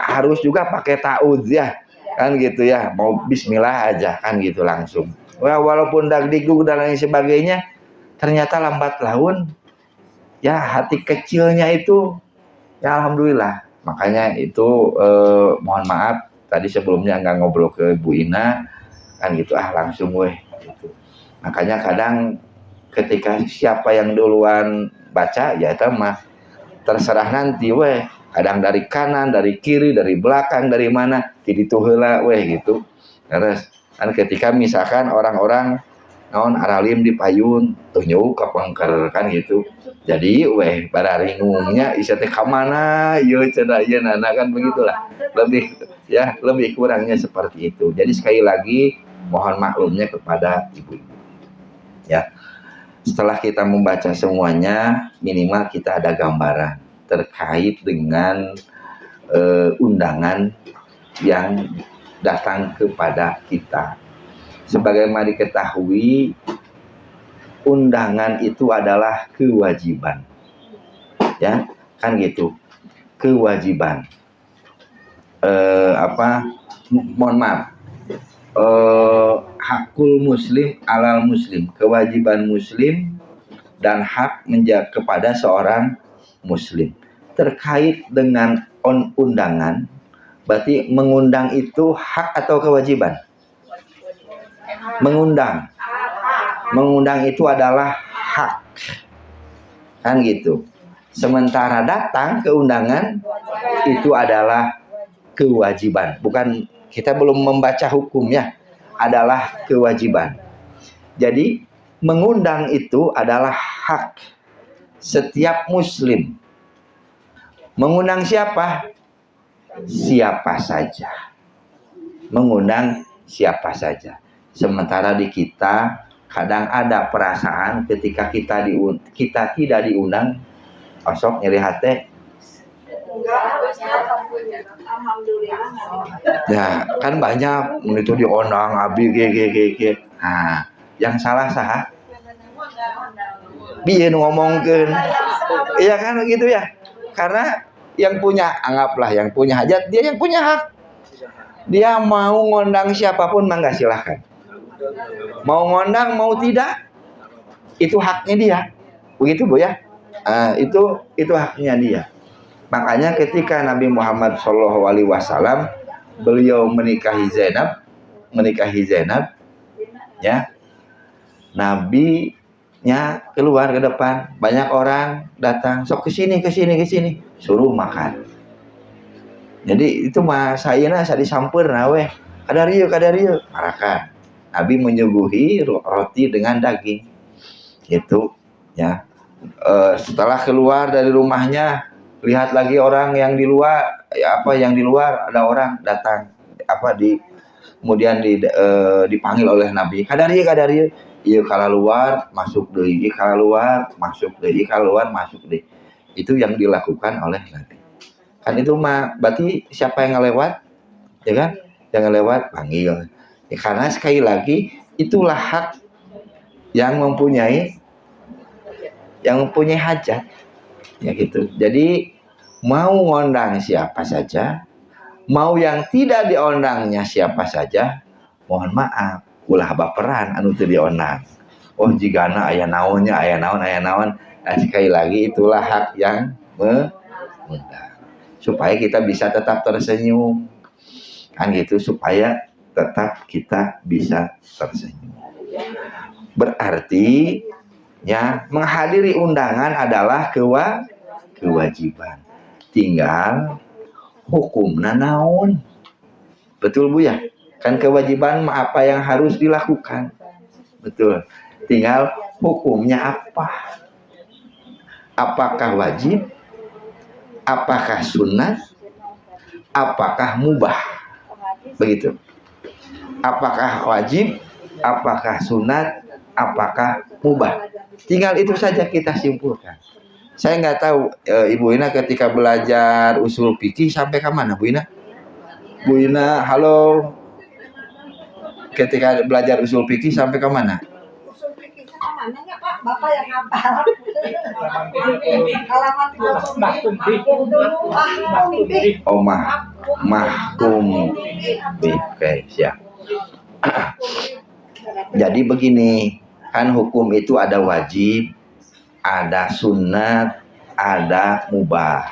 harus juga pakai ta'udz ya. Kan gitu ya, mau bismillah aja kan gitu langsung. Walaupun dagdikduk dan lain sebagainya, ternyata lambat laun ya hati kecilnya itu ya alhamdulillah. Makanya itu mohon maaf tadi sebelumnya nggak ngobrol ke Bu Ina kan gitu, langsung weh gitu. Makanya kadang ketika siapa yang duluan baca ya itu mah terserah nanti weh, kadang dari kanan, dari kiri, dari belakang, dari mana tiditu heula weh gitu. Terus kan ketika misalkan orang-orang naon aralim di payun tunjuk ke pengker kan gitu, jadi weh barari ngumumnya isa teh ka mana ieu cenah ieu nana kan begitulah, lebih kurangnya seperti itu. Jadi sekali lagi mohon maklumnya kepada ibu-ibu ya. Setelah kita membaca semuanya, minimal kita ada gambaran terkait dengan undangan yang datang kepada kita. Sebagaimana diketahui, undangan itu adalah kewajiban, ya kan gitu, kewajiban. Mohon maaf, hakul muslim alal muslim, kewajiban muslim dan hak kepada seorang muslim terkait dengan undangan. Berarti mengundang itu hak atau kewajiban? Mengundang itu adalah hak kan gitu. Sementara datang ke undangan itu adalah kewajiban. Bukan, kita belum membaca hukumnya, adalah kewajiban. Jadi mengundang itu adalah hak setiap muslim. Mengundang siapa? Siapa saja. Mengundang siapa saja. Sementara di kita kadang ada perasaan ketika kita tidak diundang, osok nyeri hati. Ya kan banyak itu diundang abi ge. Nah, yang salah saha? Biar ngomongkeun. Iya kan gitu ya. Karena yang punya, anggaplah yang punya hajat, dia yang punya hak. Dia mau ngondang siapapun mangga silahkan. Mau ngondang mau tidak, itu haknya dia. Begitu Bu ya. Itu haknya dia. Makanya ketika Nabi Muhammad SAW beliau menikahi Zainab, ya, Nabi-nya keluar ke depan, banyak orang datang, sok kesini, suruh makan. Jadi itu mah sayana disamper nawe, kadarieu, marakan. Nabi menyuguhi roti dengan daging, gitu, ya. Setelah keluar dari rumahnya, lihat lagi orang yang di luar, yang di luar ada orang datang, kemudian dipanggil oleh Nabi, kadarieu, iya kalau luar masuk deui, kalau luar masuk deui, kalau luar masuk deui. Itu yang dilakukan oleh Nabi. Kan itu mah berarti siapa yang ngelewat, ya kan? Yang ngelewat panggil. Ya, karena sekali lagi itulah hak yang mempunyai hajat, ya gitu. Jadi mau ngondang siapa saja, mau yang tidak diondangnya siapa saja, mohon maaf, ulah baperan anu teu diondang. Oh jigana aya naon. Nah, sekali lagi itulah hak yang mengundang. Supaya kita bisa tetap tersenyum. Kan gitu, supaya tetap kita bisa tersenyum. Berarti ya menghadiri undangan adalah kewajiban. Tinggal hukumna naon. Betul Bu ya? Kan kewajiban apa yang harus dilakukan. Betul. Tinggal hukumnya apa? Apakah wajib? Apakah sunnah? Apakah mubah? Begitu. Apakah wajib? Apakah sunat? Apakah mubah? Tinggal itu saja kita simpulkan. Saya nggak tahu Ibu Ina ketika belajar usul fikih sampai ke mana, Bu Ina? Bu Ina, halo. Ketika belajar usul fikih sampai ke mana? Usul fikihnya kemana ya Pak? Bapak yang hafal. Halaman 30. Oh, mahkum. Oke, siap. Jadi begini, kan hukum itu ada wajib, ada sunat, ada mubah.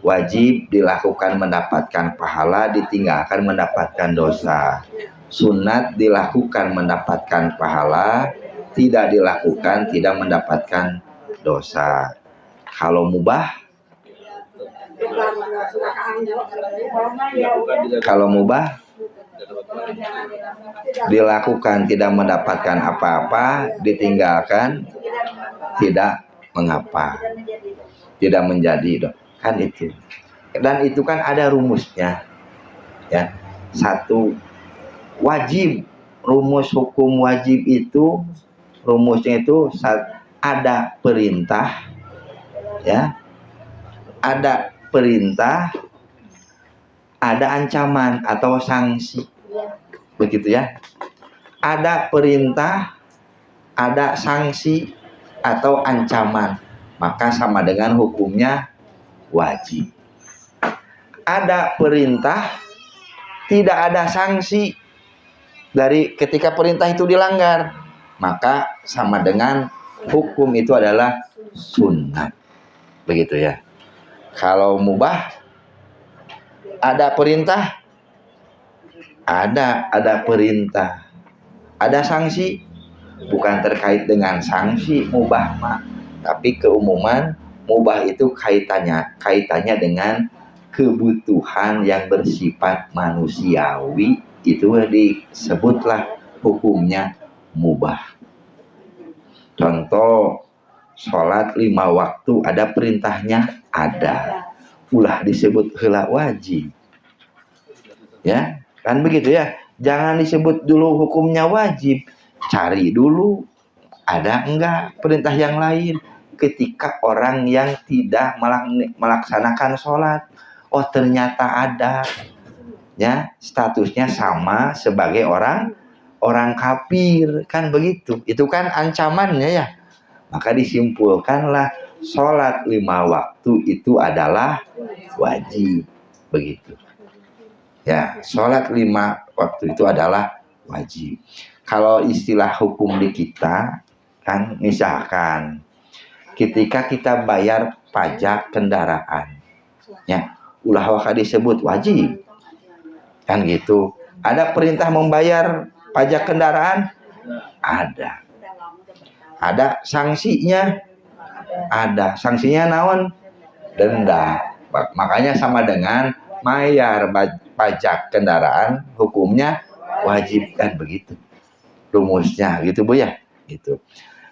Wajib dilakukan mendapatkan pahala, ditinggalkan mendapatkan dosa. Sunat dilakukan mendapatkan pahala, tidak dilakukan tidak mendapatkan dosa. Kalau mubah dilakukan tidak mendapatkan apa-apa, ditinggalkan tidak mengapa, tidak menjadi, kan itu. Dan itu kan ada rumusnya, ya. Satu, wajib, rumus hukum wajib itu rumusnya itu ada perintah, ya, ada perintah, ada ancaman atau sanksi, begitu ya. Ada perintah, ada sanksi atau ancaman, maka sama dengan hukumnya wajib. Ada perintah, tidak ada sanksi dari ketika perintah itu dilanggar, maka sama dengan hukum itu adalah sunnah, begitu ya. Kalau mubah, ada perintah, ada perintah, ada sanksi, bukan terkait dengan sanksi mubah mah, tapi keumuman mubah itu kaitannya dengan kebutuhan yang bersifat manusiawi, itu disebutlah hukumnya mubah. Contoh, sholat 5 waktu ada perintahnya, ada, ulah disebut heula wajib, ya kan begitu ya. Jangan disebut dulu hukumnya wajib, cari dulu ada enggak perintah yang lain. Ketika orang yang tidak melaksanakan sholat, oh ternyata ada, ya, statusnya sama sebagai orang kafir, kan begitu. Itu kan ancamannya ya. Maka disimpulkanlah sholat 5 waktu itu adalah wajib, begitu ya. Sholat 5 waktu itu adalah wajib. Kalau istilah hukum di kita kan, misalkan ketika kita bayar pajak kendaraan, ya, ulah waka disebut wajib, kan gitu. Ada perintah membayar pajak kendaraan, ada sanksinya, ada sanksinya naon, denda. Makanya sama dengan bayar pajak kendaraan, hukumnya wajib, kan begitu rumusnya, gitu Bu ya. Gitu.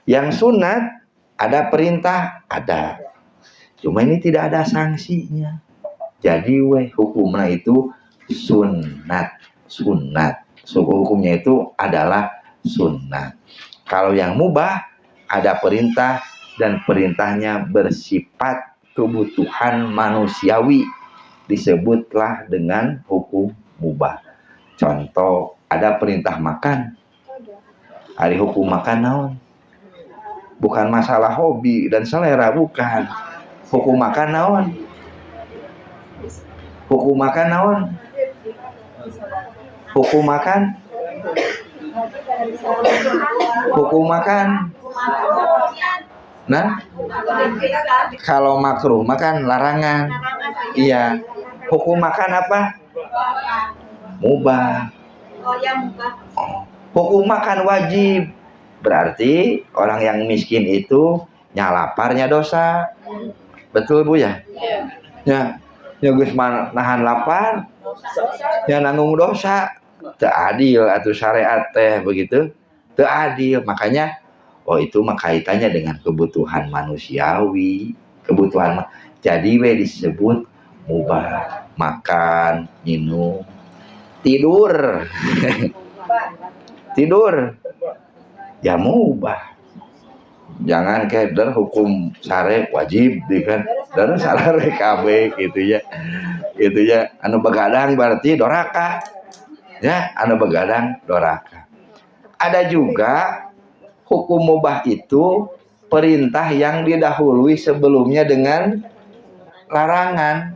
Yang sunat, ada perintah, ada, cuma ini tidak ada sanksinya, jadi hukumnya itu sunat. Hukumnya itu adalah sunat. Kalau yang mubah, ada perintah dan perintahnya bersifat kebutuhan manusiawi, disebutlah dengan hukum mubah. Contoh, ada perintah makan, hari hukum makan naon, bukan masalah hobi dan selera, bukan. Hukum makan naon, hukum makan naon, hukum makan, hukum makan. Nah, kalau makruh makan larangan, iya. Hukum makan apa? Mubah. Hukum makan wajib, berarti orang yang miskin itu nyalaparnya dosa, betul Bu ya? Ya, geus nahan lapar, ya nanggung dosa, teu adil atuh syariat teh begitu, teu adil. Makanya itu kaitannya dengan kebutuhan manusiawi, kebutuhan. Jadi disebut mubah, makan, minum, tidur. Tidur ya mubah, Jangan keder hukum sare wajib kan dan sare KB gitu ya anu begadang berarti doraka ya anu begadang doraka. Ada juga hukum mubah itu perintah yang didahului sebelumnya dengan larangan.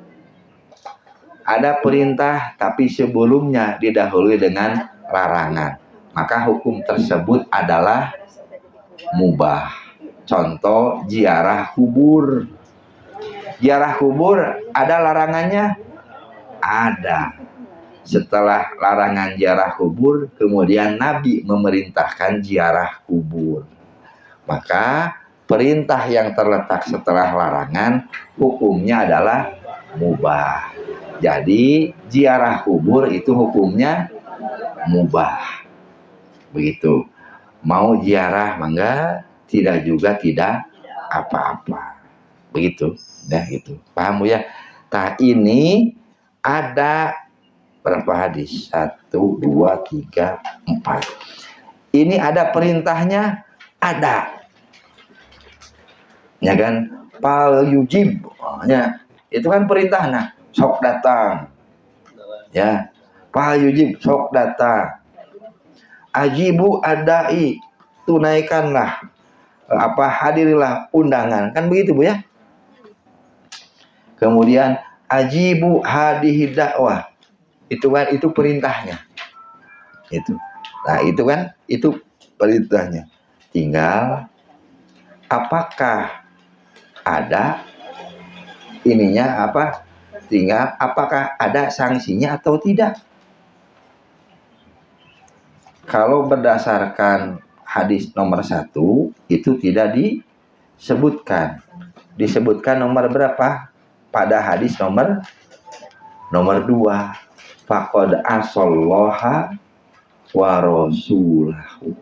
Ada perintah tapi sebelumnya didahului dengan larangan, maka hukum tersebut adalah mubah. Contoh ziarah kubur. Ziarah kubur ada larangannya? Ada. Setelah larangan ziarah kubur, kemudian Nabi memerintahkan ziarah kubur. Maka perintah yang terletak setelah larangan hukumnya adalah mubah. Jadi ziarah kubur itu hukumnya mubah. Begitu. Mau ziarah mangga, tidak juga tidak apa-apa. Begitu. Nah, gitu. Paham ya? Nah, ini ada berapa hadis? 1, 2, 3, 4. Ini ada perintahnya? Ada. Ya kan? Pal yujib. Ya, itu kan perintah. Nah, sok datang. Ya. Pal yujib, sok datang. Ajibu adai, tunaikanlah. Hadirilah undangan. Kan begitu, Bu ya? Kemudian ajibu hadihi dakwah. Itu kan itu perintahnya. Itu. Nah, itu kan itu perintahnya. Tinggal apakah ada ininya apa? Tinggal apakah ada sanksinya atau tidak? Kalau berdasarkan hadis nomor 1 itu tidak disebutkan. Disebutkan nomor berapa? Pada hadis nomor 2. Faqad asallaha wa rasulahu.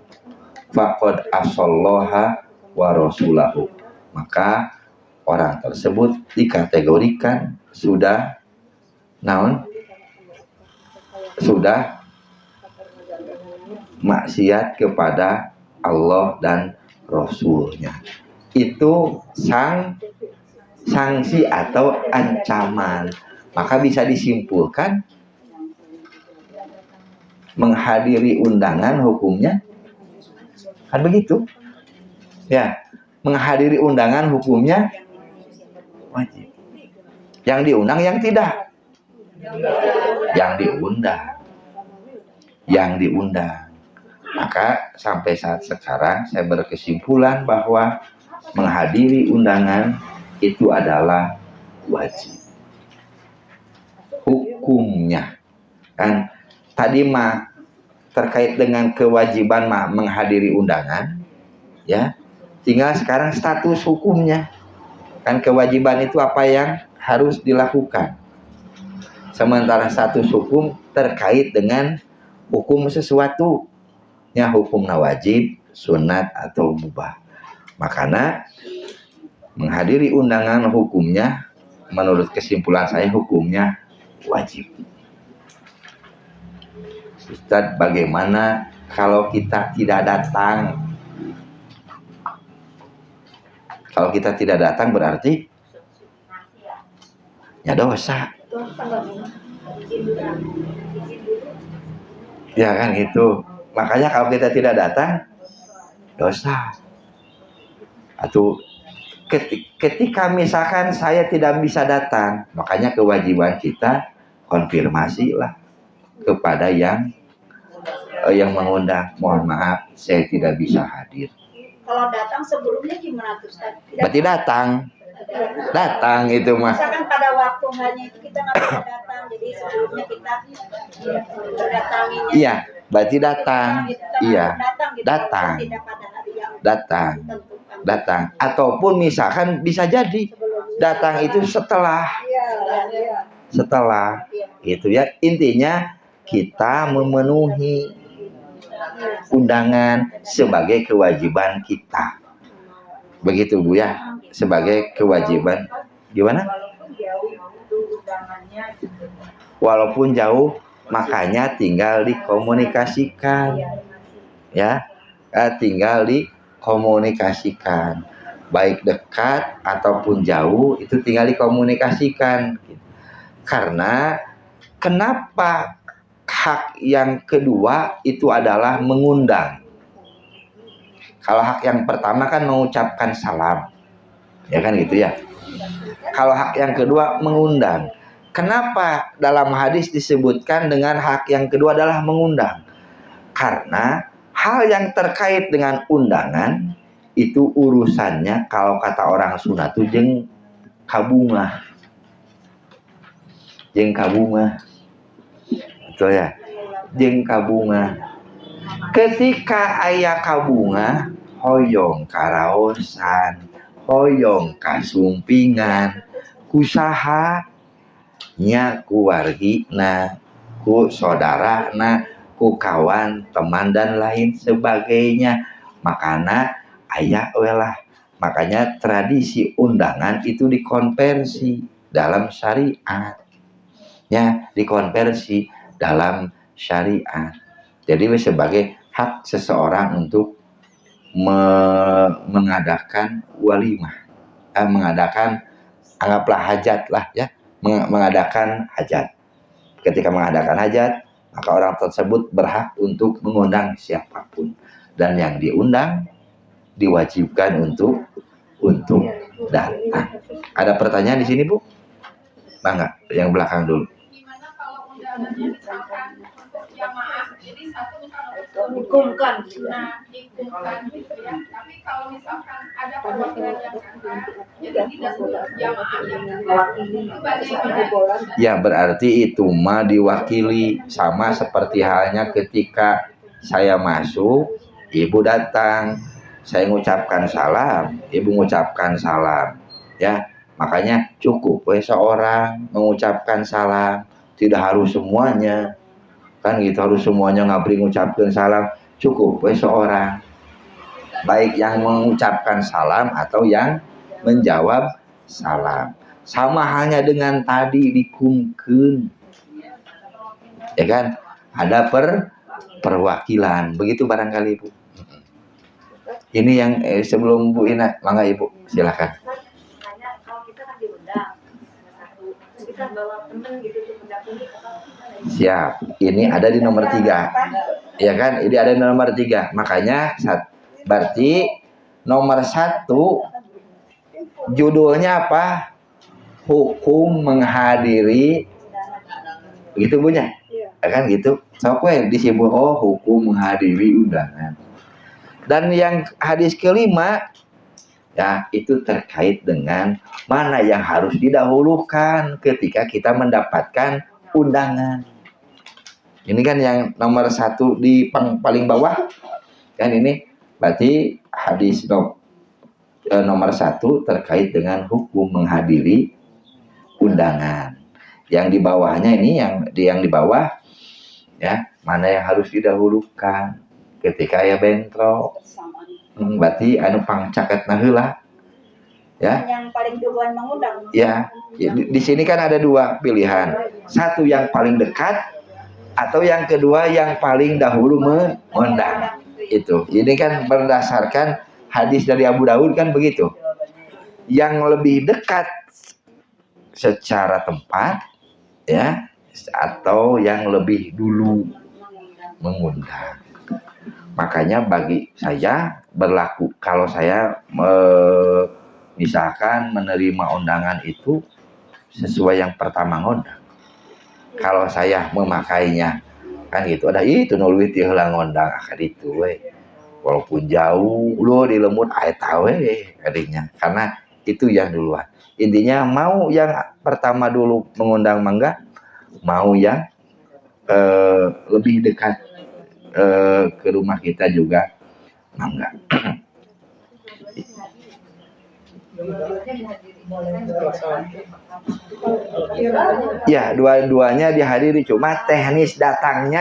Faqad asallaha wa rasulahu. Maka orang tersebut dikategorikan sudah naon? Sudah maksiat kepada Allah dan Rasulnya. Itu sanksi atau ancaman. Maka bisa disimpulkan menghadiri undangan hukumnya kan begitu ya, menghadiri undangan hukumnya wajib. Yang diundang yang tidak, yang diundang. Maka sampai saat sekarang saya berkesimpulan bahwa menghadiri undangan itu adalah wajib. Hukumnya kan tadi mah terkait dengan kewajiban mah menghadiri undangan ya, tinggal sekarang status hukumnya kan. Kewajiban itu apa yang harus dilakukan, sementara status hukum terkait dengan hukum sesuatu ya, hukumnya wajib, sunat atau mubah. Makanya menghadiri undangan hukumnya menurut kesimpulan saya hukumnya wajib. Ustaz, bagaimana kalau kita tidak datang? Kalau kita tidak datang berarti ya dosa. Ya kan gitu. Makanya kalau kita tidak datang dosa. Atau ketika misalkan saya tidak bisa datang, makanya kewajiban kita konfirmasilah kepada yang mengundang. Mohon maaf, saya tidak bisa hadir. Kalau datang sebelumnya gimana tuh, Ustaz? Berarti datang itu mah. Misalkan pada waktu hanya itu kita nggak bisa datang, jadi sebelumnya kita berdatanginya. Iya, berarti datang. Iya, datang. Ataupun misalkan bisa jadi datang itu setelah itu ya. Intinya kita memenuhi undangan sebagai kewajiban kita. Begitu Bu ya, sebagai kewajiban. Gimana? Walaupun jauh, makanya tinggal dikomunikasikan. Ya, tinggal dikomunikasikan. komunikasikan, baik dekat ataupun jauh itu tinggal dikomunikasikan. Karena kenapa hak yang kedua itu adalah mengundang? Kalau hak yang pertama kan mengucapkan salam, ya kan gitu ya. Kalau hak yang kedua mengundang. Kenapa dalam hadis disebutkan dengan hak yang kedua adalah mengundang? Karena hal yang terkait dengan undangan itu urusannya kalau kata orang Sunda tuh jeung kabungah. Jeung kabungah. Betul ya? Jeung kabungah. Ketika aya kabungah, hoyong karaosan, hoyong kasumpingan, kusaha nya kuwargina, ku saudarana, ku kawan, teman dan lain sebagainya. Makanya aya welah. Makanya tradisi undangan itu dikonversi dalam syariat. Ya, dikonversi dalam syariat. Jadi sebagai hak seseorang untuk mengadakan walimah, mengadakan anggaplah hajat lah ya, mengadakan hajat. Ketika mengadakan hajat, maka orang tersebut berhak untuk mengundang siapapun, dan yang diundang diwajibkan untuk datang. Ada pertanyaan di sini, Bu? Bangga, yang belakang dulu. Gimana kalau undangannya misalkan jamaah, jadi satu misalkan dikumkan, nah dikumkan gitu ya. Tapi kalau misalkan ada perwakilan yang datang, jadi tidak jamaah yang mewakili, itu bagaimana? Ya, berarti itu mah diwakili, sama seperti halnya ketika saya masuk, ibu datang, saya mengucapkan salam, ibu mengucapkan salam, ya. Makanya cukup seorang mengucapkan salam, tidak harus semuanya, kan gitu, harus semuanya ngabri mengucapkan salam. Cukup seorang, baik yang mengucapkan salam atau yang menjawab salam. Sama halnya dengan tadi dikumkeun, ya kan, ada perwakilan, begitu barangkali Bu. Ini yang sebelum Bu Ina, mangga Ibu silakan. Kalau kita kan diundang satu, kita bawa temen gitu untuk mendampingi. Siap, ini ada di nomor 3, ya kan, ini ada di nomor 3. Makanya berarti nomor 1 judulnya apa? Hukum menghadiri, begitu Bunya, ya kan gitu. Sok we disebut hukum menghadiri undangan. Dan yang hadis kelima, ya, itu terkait dengan mana yang harus didahulukan ketika kita mendapatkan undangan. Ini kan yang nomor 1 di paling bawah, kan ini berarti hadis nomor 1 terkait dengan hukum menghadiri undangan. Yang di bawahnya ini, yang di bawah, ya, mana yang harus didahulukan ketika ya bentrok. Berarti anu pangcaket heula, ya. Yang paling duluan mengundang. Ya, di sini kan ada 2 pilihan. Satu yang paling dekat, atau yang kedua yang paling dahulu mengundang. Itu. Ini kan berdasarkan hadis dari Abu Daud kan begitu. Yang lebih dekat secara tempat, ya, atau yang lebih dulu mengundang. Makanya bagi saya berlaku, kalau saya misalkan menerima undangan itu sesuai yang pertama ngundang. Kalau saya memakainya kan gitu, ada itu nuluit teh heula ngundang akad itu we. Walaupun jauh lu di lemut aya tawe kadinya, karena itu yang duluan. Intinya mau yang pertama dulu mengundang mangga, mau yang lebih dekat ke rumah kita juga mangga. Ya, dua-duanya dihadiri, cuma teknis datang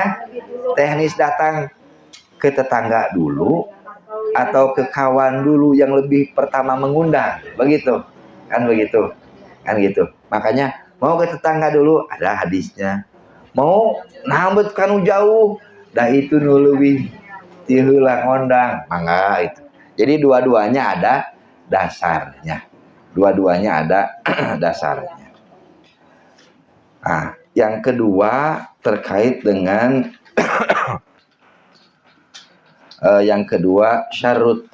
ke tetangga dulu atau ke kawan dulu yang lebih pertama mengundang, begitu kan, gitu. Makanya mau ke tetangga dulu ada hadisnya, mau nambet kanu jauh dah itu nu leuwih ti heula ngondang mangga itu. Jadi dua-duanya ada dasarnya. Dua-duanya ada dasarnya. Nah, yang kedua terkait dengan yang kedua syarut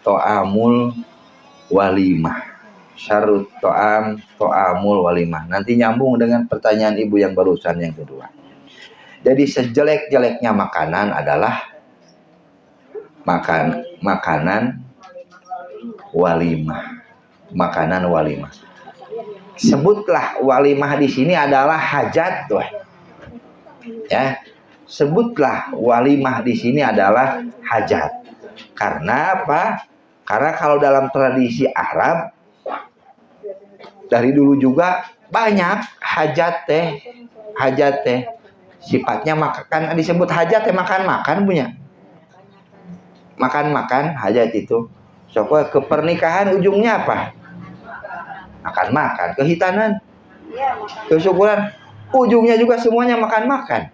to'amul walimah. Syarut to'amul walimah. Nanti nyambung dengan pertanyaan ibu yang barusan yang kedua. Jadi sejelek-jeleknya makanan adalah makanan walimah. Makanan walimah. Sebutlah walimah di sini adalah hajat tuh. Ya. Sebutlah walimah di sini adalah hajat. Karena apa? Karena kalau dalam tradisi Arab dari dulu juga banyak hajat teh. Sifatnya makan, disebut hajat teh makan-makan punya. Makan-makan hajat itu. So ke pernikahan ujungnya apa? Makan-makan, kehitanan, kesyukuran, ujungnya juga semuanya makan-makan.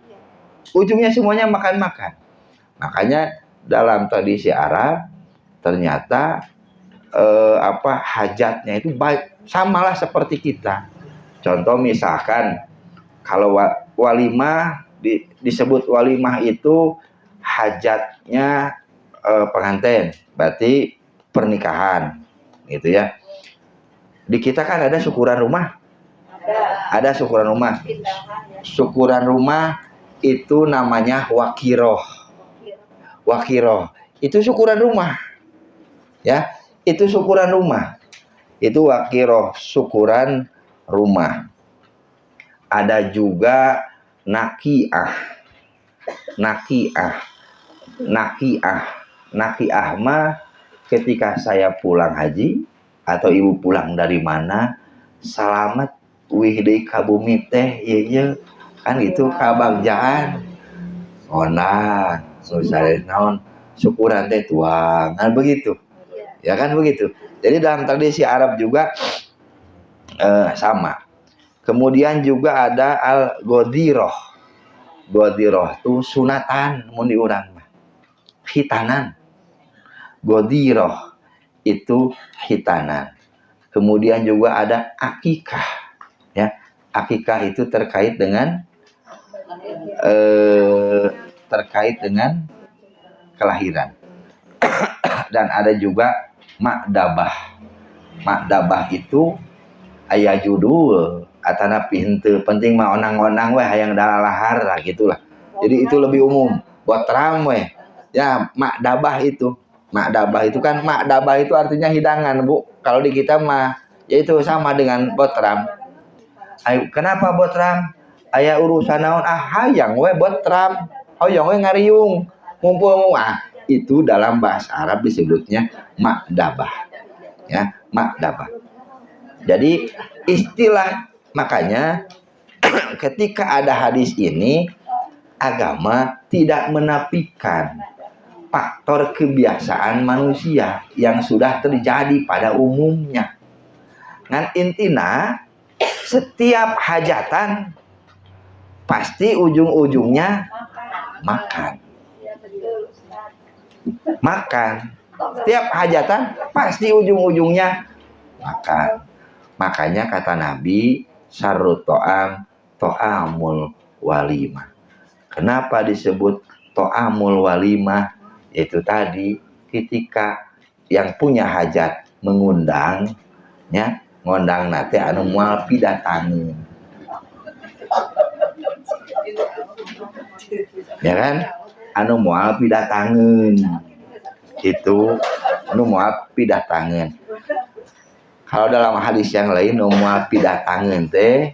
Ujungnya semuanya makan-makan. Makanya dalam tradisi Arab ternyata hajatnya itu baik, samalah seperti kita. Contoh misalkan kalau walimah disebut walimah itu hajatnya pengantin, berarti pernikahan, gitu ya. Di kita kan ada syukuran rumah. Ada syukuran rumah. Syukuran rumah itu namanya wakiroh. Wakiroh itu syukuran rumah. Ya, itu syukuran rumah. Itu wakiroh, syukuran rumah. Ada juga nakiah. Nakiah mah ketika saya pulang haji atau ibu pulang dari mana, selamat wih deui ka bumi teh ieu kan itu kabagjaan. Ona susah naon syukuran teh tuang kan begitu. Ya kan begitu. Jadi dalam tradisi Arab juga sama. Kemudian juga ada al-ghadiroh. Ghadiroh itu sunatan mun di urang mah. Khitanan. Ghadiroh itu khitanan. Kemudian juga ada akikah. Ya, akikah itu terkait dengan kelahiran. Dan ada juga makdabah. Makdabah itu aya judul atana pintu penting mah onang-onang weh hayang dalalahar lah gitulah. Jadi itu lebih umum. Botram weh. Ya, makdabah itu. Makdabah itu kan, makdabah itu artinya hidangan, Bu. Kalau di kita mah yaitu sama dengan botram. Ayo, kenapa botram? Aya urusan naon? Hayang we botram. Hoyong we ngariung. Ngumpul itu dalam bahasa Arab disebutnya makdabah. Ya, makdabah. Jadi istilah, makanya ketika ada hadis ini, agama tidak menafikan faktor kebiasaan manusia yang sudah terjadi pada umumnya. Ngan intina setiap hajatan pasti ujung-ujungnya makan. Makan. Setiap hajatan pasti ujung-ujungnya makan. Makanya kata Nabi, syarrut to'amul walimah. Kenapa disebut to'amul walimah? Itu tadi ketika yang punya hajat mengundang, ya, ngondang nate anu moal pidatangeun. Ya kan? Anu moal pidatangeun. Itu anu moal pidatangeun. Kalau dalam hadis yang lain nu moal pidatangeun teh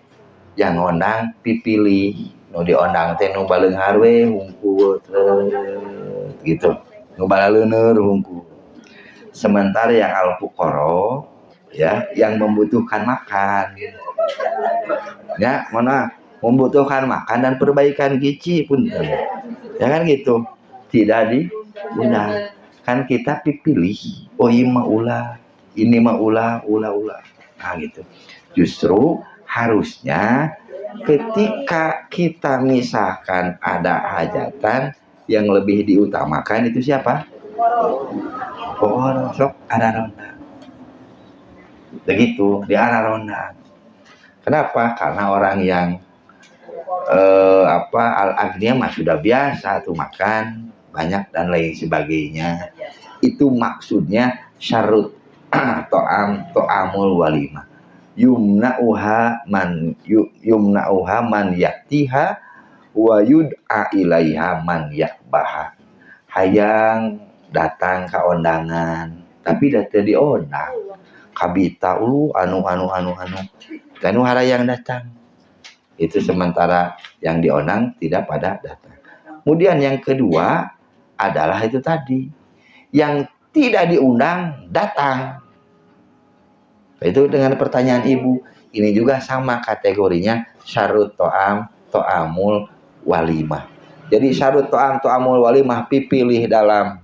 yang ngondang pipilih, nu diondang teh nu baleunghar we hungkul gitu. Nu balaleuneur hungkul. Sementara yang al-fuqara ya, yang membutuhkan makan. Ya, mana membutuhkan makan dan perbaikan gizi pun. Ya kan gitu. Tidak diundang. Kan kita dipilih. Oh ini mah ulah, ini mah ulah. Nah gitu. Justru harusnya ketika kita misalkan ada hajatan yang lebih diutamakan itu siapa? Oh, sok ada ronda. Begitu, di arah ronda. Kenapa? Karena orang yang al-agniya mah sudah biasa tuh makan banyak dan lain sebagainya. Itu maksudnya syarut to'amul walimah. Yumna'uha man yaktiha wa yud'a ilaiha man yakbaha. Hayang datang ke undangan tapi datang diundang. Kabita anu harayang datang. Itu sementara yang diundang tidak pada datang. Kemudian yang kedua adalah itu tadi, yang tidak diundang datang. Itu dengan pertanyaan ibu, ini juga sama kategorinya syarut to'amul walimah. Jadi syarut to'amul walimah dipilih dalam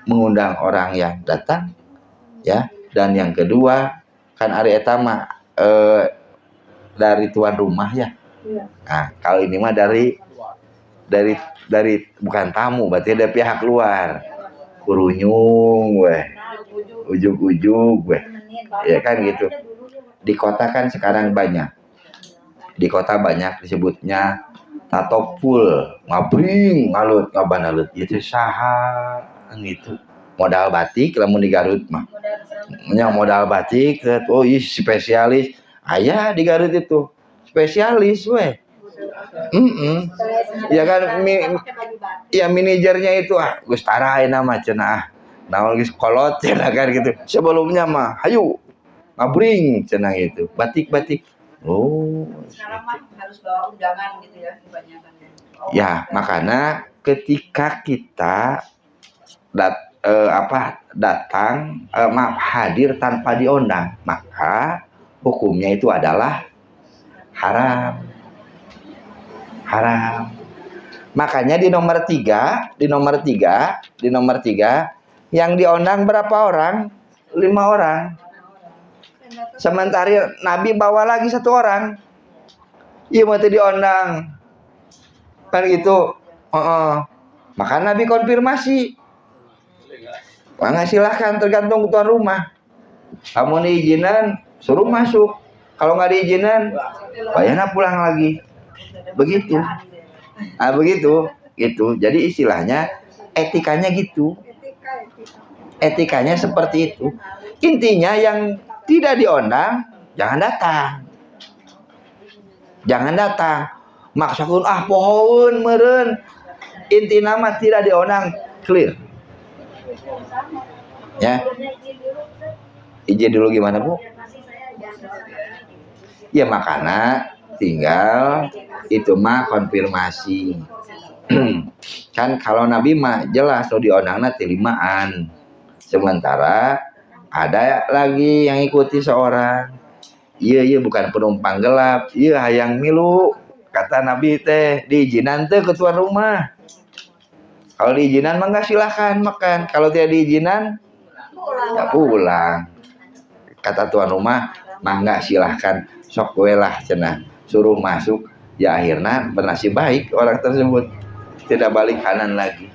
mengundang orang yang datang, ya. Dan yang kedua kan ari eta mah dari tuan rumah ya. Nah, kalau ini mah dari bukan tamu, berarti ada pihak luar. Kurunyung weh. Ujug-ujug weh. Ya kan gitu. Di kota kan sekarang banyak. Di kota banyak disebutnya tatopul, ngabring, ngalut, ngabanalut. Itu saha gitu. Modal batik lamun di Garut mah. Nya modal batik, oh iya spesialis. Ayah di Garut itu spesialis weh. Ya kan manajernya itu Gustara nama cenah. Naon geus kolot cenah kan gitu. Sebelumnya mah hayu ngabring cenah itu. Batik-batik. Oh. Sekarang mah harus bawa undangan gitu ya kebanyakan. Ya, makanya ketika kita hadir tanpa diundang, maka hukumnya itu adalah haram. Makanya di nomor 3 yang diundang berapa orang? 5 orang. Sementara Nabi bawa lagi 1 orang. Iya mati diundang. Kan gitu. Maka Nabi konfirmasi. Maka silahkan tergantung tuan rumah. Kamu diizinan suruh masuk. Kalau nggak diizinan, bayarnya pulang lagi. Begitu. Nah, begitu. Gitu. Jadi istilahnya etikanya gitu. Etikanya seperti itu. Intinya yang tidak diundang jangan datang. Jangan datang. Maksudun pohon meren. Inti nama tidak diundang, clear. Ya. Izin dulu gimana, Bu? Ya makanya tinggal itu mah konfirmasi. Kan kalau Nabi mah jelas lo diundangna tilimaan. Sementara ada lagi yang ikuti seorang. Iya bukan penumpang gelap. Iya hayang milu. Kata Nabi teh diizinan teh ke tuan rumah. Kalau diizinan mah silahkan makan. Kalau tidak diizinan ya pulang. Kata tuan rumah mah silahkan sok we lah cenah. Suruh masuk. Ya akhirnya bernasib baik orang tersebut. Tidak balik kanan lagi.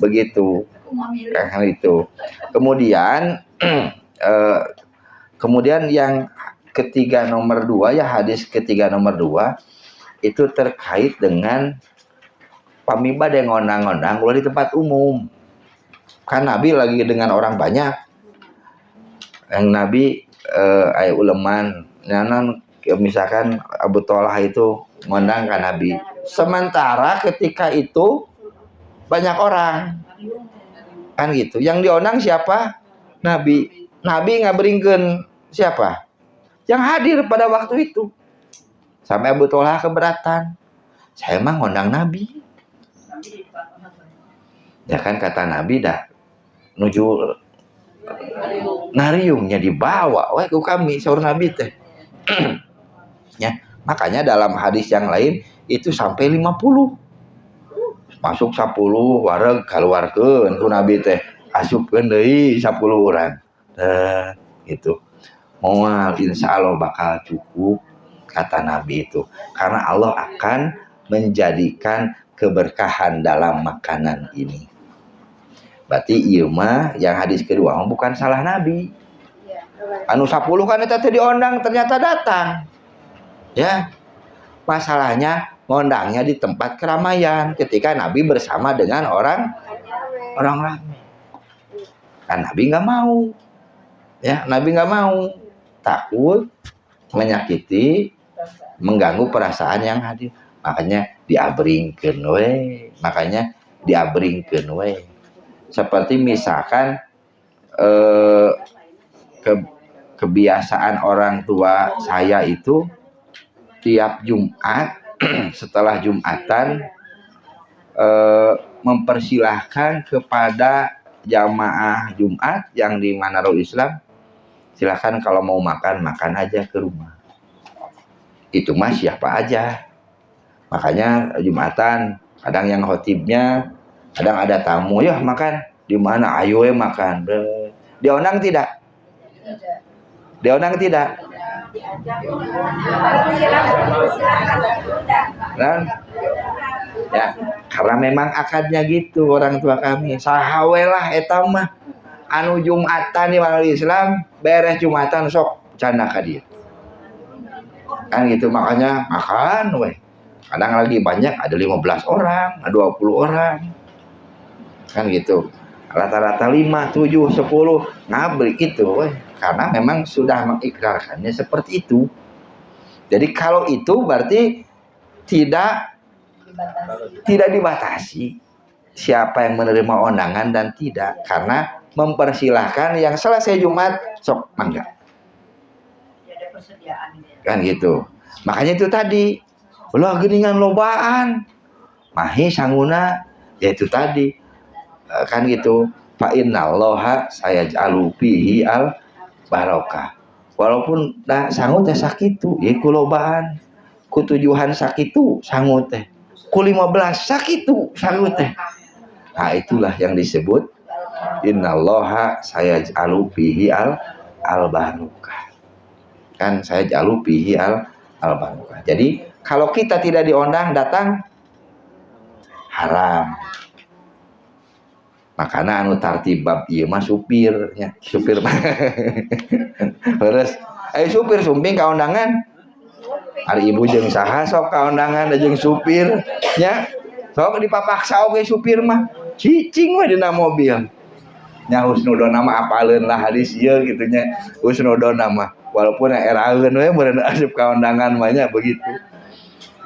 Begitu. Karena itu. Kemudian yang ketiga nomor 2 ya, hadis ketiga nomor 2 itu terkait dengan pamiba yang ngondang-ngondang ulah di tempat umum. Kan Nabi lagi dengan orang banyak. Yang Nabi uleman misalkan Abu Thalhah itu ngondang kan Nabi. Sementara ketika itu banyak orang. Kan gitu. Yang diundang siapa? Nabi. Nabi ngaberingkeun siapa? Yang hadir pada waktu itu. Sampai Abu Thalhah keberatan. Saya mah ngundang Nabi. Ya kan kata Nabi dah nuju nariungnya dibawa ku kami saur Nabi teh. Ya, makanya dalam hadis yang lain itu sampai 50. Masuk 10 wareg kaluarkeun ku Nabi teh. Asupkeun deui 10 orang. Gitu. Moal insyaallah bakal cukup kata Nabi itu. Karena Allah akan menjadikan keberkahan dalam makanan ini. Berarti ieu mah yang hadis kedua mah bukan salah Nabi. Anu 10 kan eta teh diondang ternyata datang. Ya. Masalahnya ngondangnya di tempat keramaian ketika Nabi bersama dengan orang ramai. Kan Nabi nggak mau. Ya, Nabi nggak mau. Takut menyakiti, mengganggu perasaan yang hadir. Makanya diabringkeun we. Seperti misalkan kebiasaan orang tua saya itu tiap Jumat setelah Jumatan mempersilahkan kepada jamaah Jumat yang di Manarul Islam, silahkan kalau mau makan aja ke rumah. Itu mah siapa aja. Makanya Jumatan kadang yang khotibnya, kadang ada tamu, ya makan di mana, ayo makan. Diundang tidak? Diundang tidak? Nah, ya, karena memang akadnya gitu orang tua kami. Sahawelah eta mah anu Jumatan di Manarul Islam, beres Jumatan sok canda ka dieu. Kan gitu, makanya makan we. Kadang lagi banyak ada 15 orang, ada 20 orang. Kan gitu. Rata-rata 5, 7, 10 ngabrik gitu we. Karena memang sudah mengikrarkannya seperti itu. Jadi kalau itu berarti tidak dibatasi siapa yang menerima undangan dan tidak, karena mempersilahkan yang selesai Jumat sok mangga. Kan gitu. Makanya itu tadi, ulah geuningan lobaan. Mahi sanguna, yaitu tadi. Kan gitu. Fa innallaha sayaj'alu fihi al barokah. Walaupun da sangut teh sakitu, ieu ku lobaan. Ku tujuan sakitu sangut teh. Ku 15 sakitu sangut teh. Nah, itulah yang disebut innallaha sayaj'alu fihi al barokah. Kan saya jalu bihi al barokah. Jadi kalau kita tidak diundang datang haram. Makanya anu tartibab ieu mah supirnya, supir mah. Terus supir sumping ka undangan. Ari ibu jeung saha sok ka undangan jeung supir nya. Sok dipapaksa oge supir mah. Cicing we dina mobil. Nya husnudon mah apaleun lah hadis ieu kitu nya. Husnudon mah walaupun eraeun we meureun asup ka undangan mah nya begitu.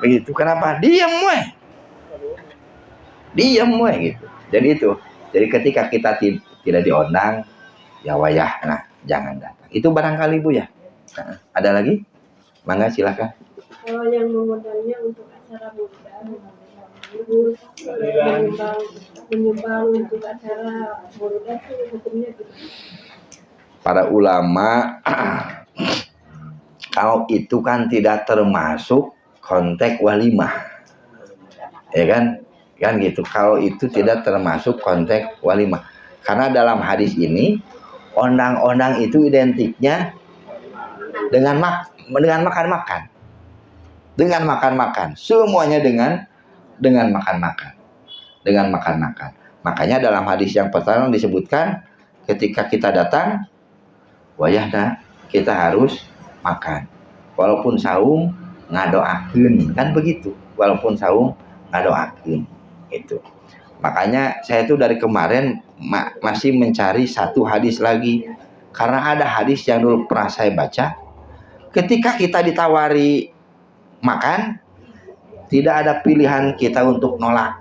Begitu. Kenapa? Diam we gitu. Jadi itu. Jadi ketika kita tidak diundang, ya wayah, nah jangan datang. Itu barangkali Bu ya. Nah, ada lagi? Mangga silakan. Kalau yang mengundangnya untuk acara muludan, menyumbang untuk acara muludan itu hukumnya gitu. Para ulama kalau itu kan tidak termasuk konteks walimah, ya kan? Kan gitu. Kalau itu tidak termasuk konteks walimah, karena dalam hadis ini ondang-ondang itu identiknya dengan makan-makan, semuanya dengan makan-makan. Makanya dalam hadis yang pertama disebutkan ketika kita datang, wayahna kita harus makan, walaupun saum ngadoakeun, kan begitu. Walaupun saum ngadoakeun. Itu. Makanya saya itu dari kemarin masih mencari satu hadis lagi, karena ada hadis yang dulu pernah saya baca. Ketika kita ditawari makan, tidak ada pilihan kita untuk nolak.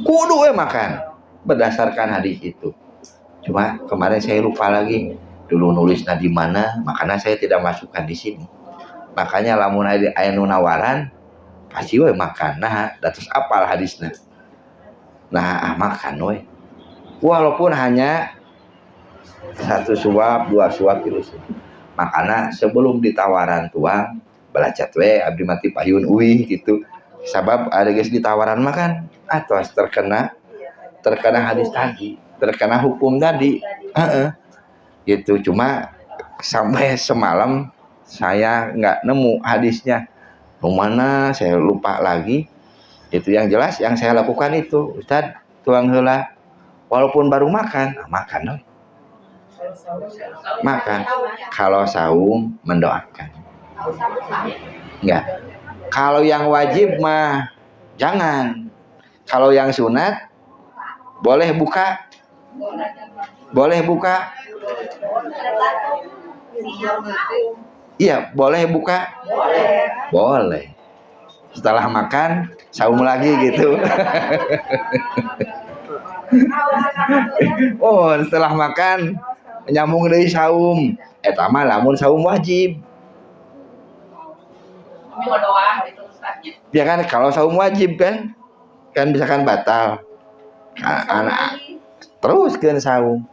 Kudu makan berdasarkan hadis itu. Cuma kemarin saya lupa lagi dulu nulisnya di mana, makanya saya tidak masukkan di sini. Makanya lamun aya nu nawaran pasti we makan. Nah, dados apal hadisna. Nah, makan we. Walaupun hanya 1 suap, 2 suap gitu. Makanya sebelum ditawaran tuang, belacat we abdi mati payun uih gitu. Sabab ada geus ditawaran makan atau terkena hadis tadi, terkena hukum tadi. Gitu. Cuma sampai semalam saya nggak nemu hadisnya. Mana saya lupa lagi. Itu yang jelas yang saya lakukan itu, Ustaz, tuang heula walaupun baru makan, makan. Makan. Kalau saum mendoakan. Enggak. Kalau yang wajib mah jangan. Kalau yang sunat boleh buka. Boleh buka. Iya, boleh buka. Boleh. Setelah makan saum lagi gitu. Oh, setelah makan nyambung dari saum. Eta mah lamun saum wajib. Ya kan kalau saum wajib kan misalkan batal. Anak teruskeun saum.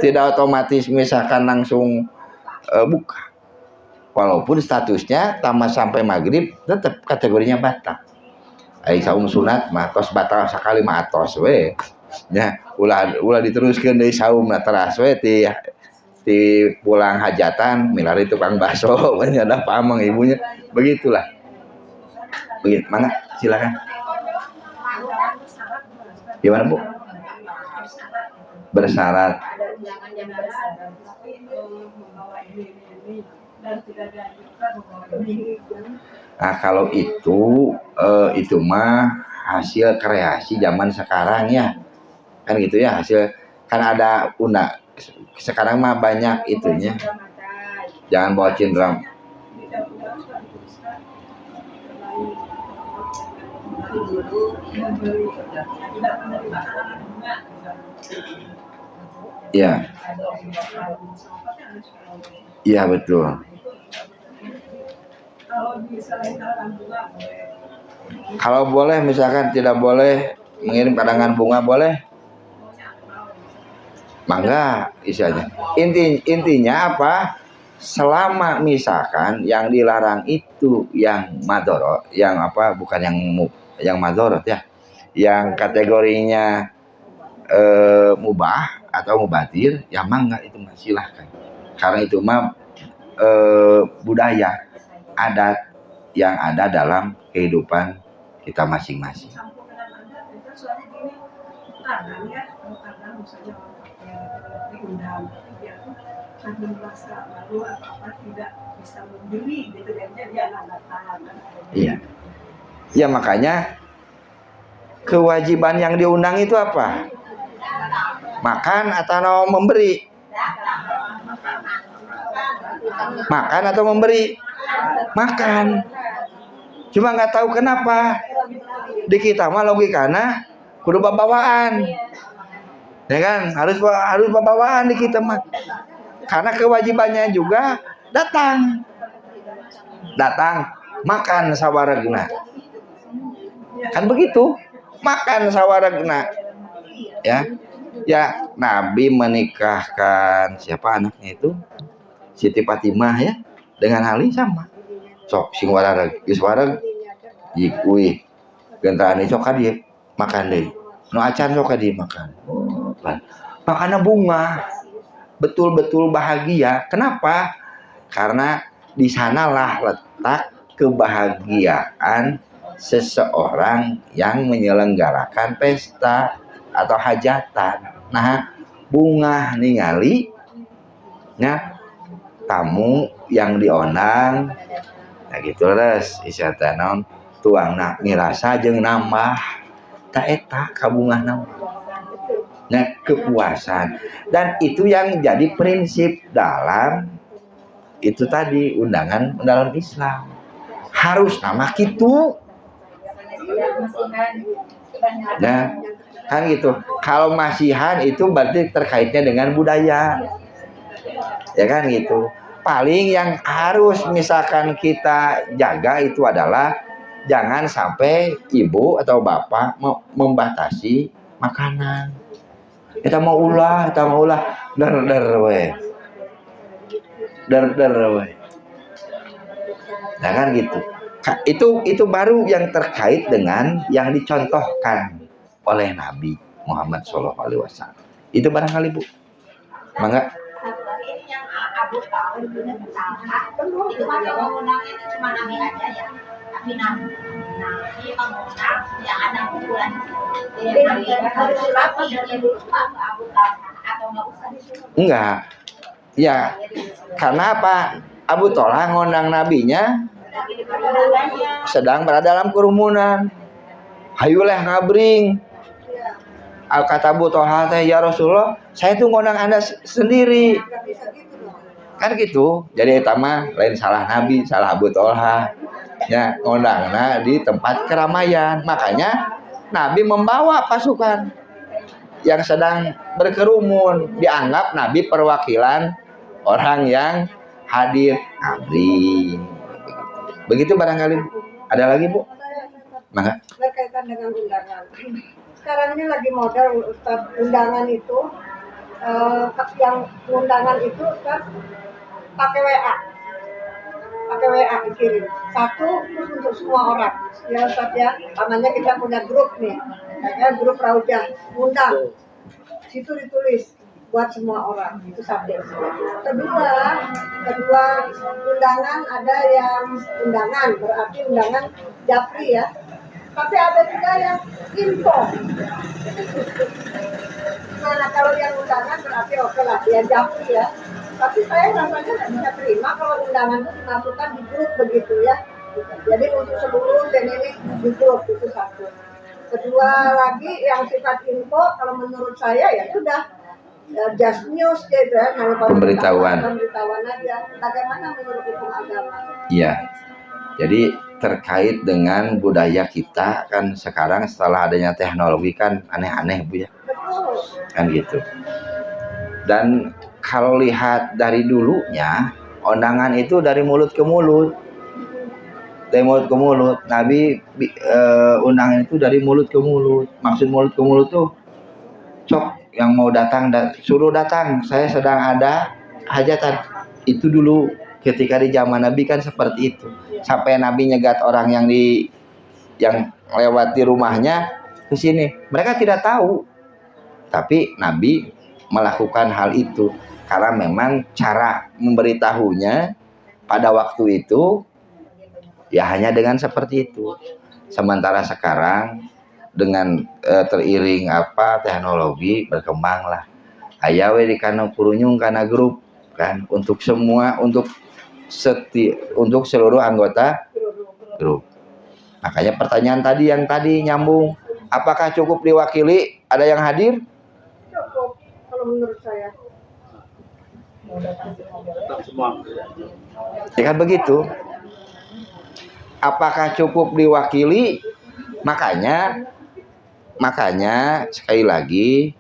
Tidak otomatis misalkan langsung buka. Walaupun statusnya tamat sampai maghrib tetap kategorinya batal. Ai saum sunat mah tos batal sakali mah atos we. Nya ulah diteruskeun deui saum teras we ti pulang hajatan milari tukang bakso ada pamang ibunya. Begitulah. Begitu. Mana? Silakan. Gimana, Bu? Bersyarat. Nah, kalau itu mah hasil kreasi zaman sekarang ya. Kan gitu ya, hasil kan ada sekarang mah banyak itunya. Jangan bawa cindram. Iya. Iya betul. Kalau boleh misalkan tidak boleh mengirim karangan bunga boleh? Mangga isanya. Intinya apa? Selama misalkan yang dilarang itu yang madorot, yang apa? Bukan yang madorot ya. Yang kategorinya mubah atau mubatir, ya mangga itu mah silahkan. Karena itu mah budaya adat yang ada dalam kehidupan kita masing-masing. Iya. Ya makanya kewajiban yang diundang itu apa? Makan atau memberi? Makan atau memberi? Makan. Cuma nggak tahu kenapa di kita mah logikana kudu babawaan. Ya kan? Harus babawaan di kita mah. Karena kewajibannya juga datang makan sawaragna. Kan begitu? Makan sawaragna. Ya, Nabi menikahkan siapa anaknya itu? Siti Fatimah ya, dengan Ali sama. Sok sing warareg, geus wareg jikuy. Gentani sok ka dieu makan deui. Nu acan sok ka dieu makan. Makanna bunga. Betul-betul bahagia. Kenapa? Karena di sanalah letak kebahagiaan seseorang yang menyelenggarakan pesta atau hajatan. Nah, bunga ningali nya tamu yang diundang. Nah gitu res isata naon tuangna nirasa jeung nambah ta eta kabungah naon. Nah, kepuasan. Dan itu yang jadi prinsip dalam itu tadi undangan dalam Islam. Harus nama gitu. Nah, kan gitu. Kalau masihan itu berarti terkaitnya dengan budaya. Ya kan gitu. Paling yang harus misalkan kita jaga itu adalah jangan sampai ibu atau bapak membatasi makanan. Kita mau ulah der we. Nah kan gitu. Itu baru yang terkait dengan yang dicontohkan oleh Nabi Muhammad SAW. Itu barangkali Bu. Mangga. Yang Abu tahu itu mah mengundangnya itu cuma Nabi aja ya. Nabi mengundang yang ada kumpulan. Jadi harus dilapor dari dulu Pak ke Abu Talha atau nggak usah disuruh? Enggak. Ya, karena apa? Abu Talha ngundang nabinya sedang berada dalam kerumunan. Hayulah ngabring. Kata Abu Talha teh, ya Rasulullah, saya tuh ngundang Anda sendiri. Kan gitu. Jadi etama lain salah Nabi, salah Abu Talha. Ya, ngundangna di tempat keramaian. Makanya Nabi membawa pasukan yang sedang berkerumun. Dianggap Nabi perwakilan orang yang hadir. Ngabring. Begitu barangkali. Ada lagi, Bu? Mangga. Berkaitan dengan undangan. Sekarang ini lagi model Ustaz, undangan itu yang undangan itu Ustaz pakai WA dikirim satu terus untuk semua orang ya Ustaz ya. Namanya kita punya grup nih ya, grup Raujah undang, situ ditulis buat semua orang, itu satu. Kedua undangan, ada yang undangan berarti undangan japri ya, tapi ada juga yang info. Nah, kalau yang undangan berarti oke lah, dia japri ya. Tapi saya rasanya nggak bisa terima kalau undangan itu dimasukkan di grup begitu ya. Jadi untuk seluruh dan ini di grup, itu satu. Kedua lagi yang sifat info, kalau menurut saya ya sudah just news gitu ya, pemberitahuan aja. Bagaimana menurut hukum agama? Iya. Jadi terkait dengan budaya kita kan sekarang setelah adanya teknologi kan aneh-aneh Bu ya. Betul. Kan gitu. Dan kalau lihat dari dulunya undangan itu dari mulut ke mulut. Dari mulut ke mulut. Nabi undangan itu dari mulut ke mulut. Maksud mulut ke mulut tuh cok yang mau datang suruh datang, saya sedang ada hajatan. Itu dulu ketika di zaman Nabi kan seperti itu. Sampai Nabi nyegat orang yang lewat di rumahnya ke sini. Mereka tidak tahu. Tapi Nabi melakukan hal itu karena memang cara memberitahunya pada waktu itu ya hanya dengan seperti itu. Sementara sekarang dengan teriring teknologi berkembanglah. Ayawe di kana kurunyung kana grup kan untuk semua untuk seluruh anggota grup. Makanya pertanyaan tadi yang nyambung, apakah cukup diwakili? Ada yang hadir? Cukup kalau menurut saya. Ya kan begitu. Apakah cukup diwakili? Makanya sekali lagi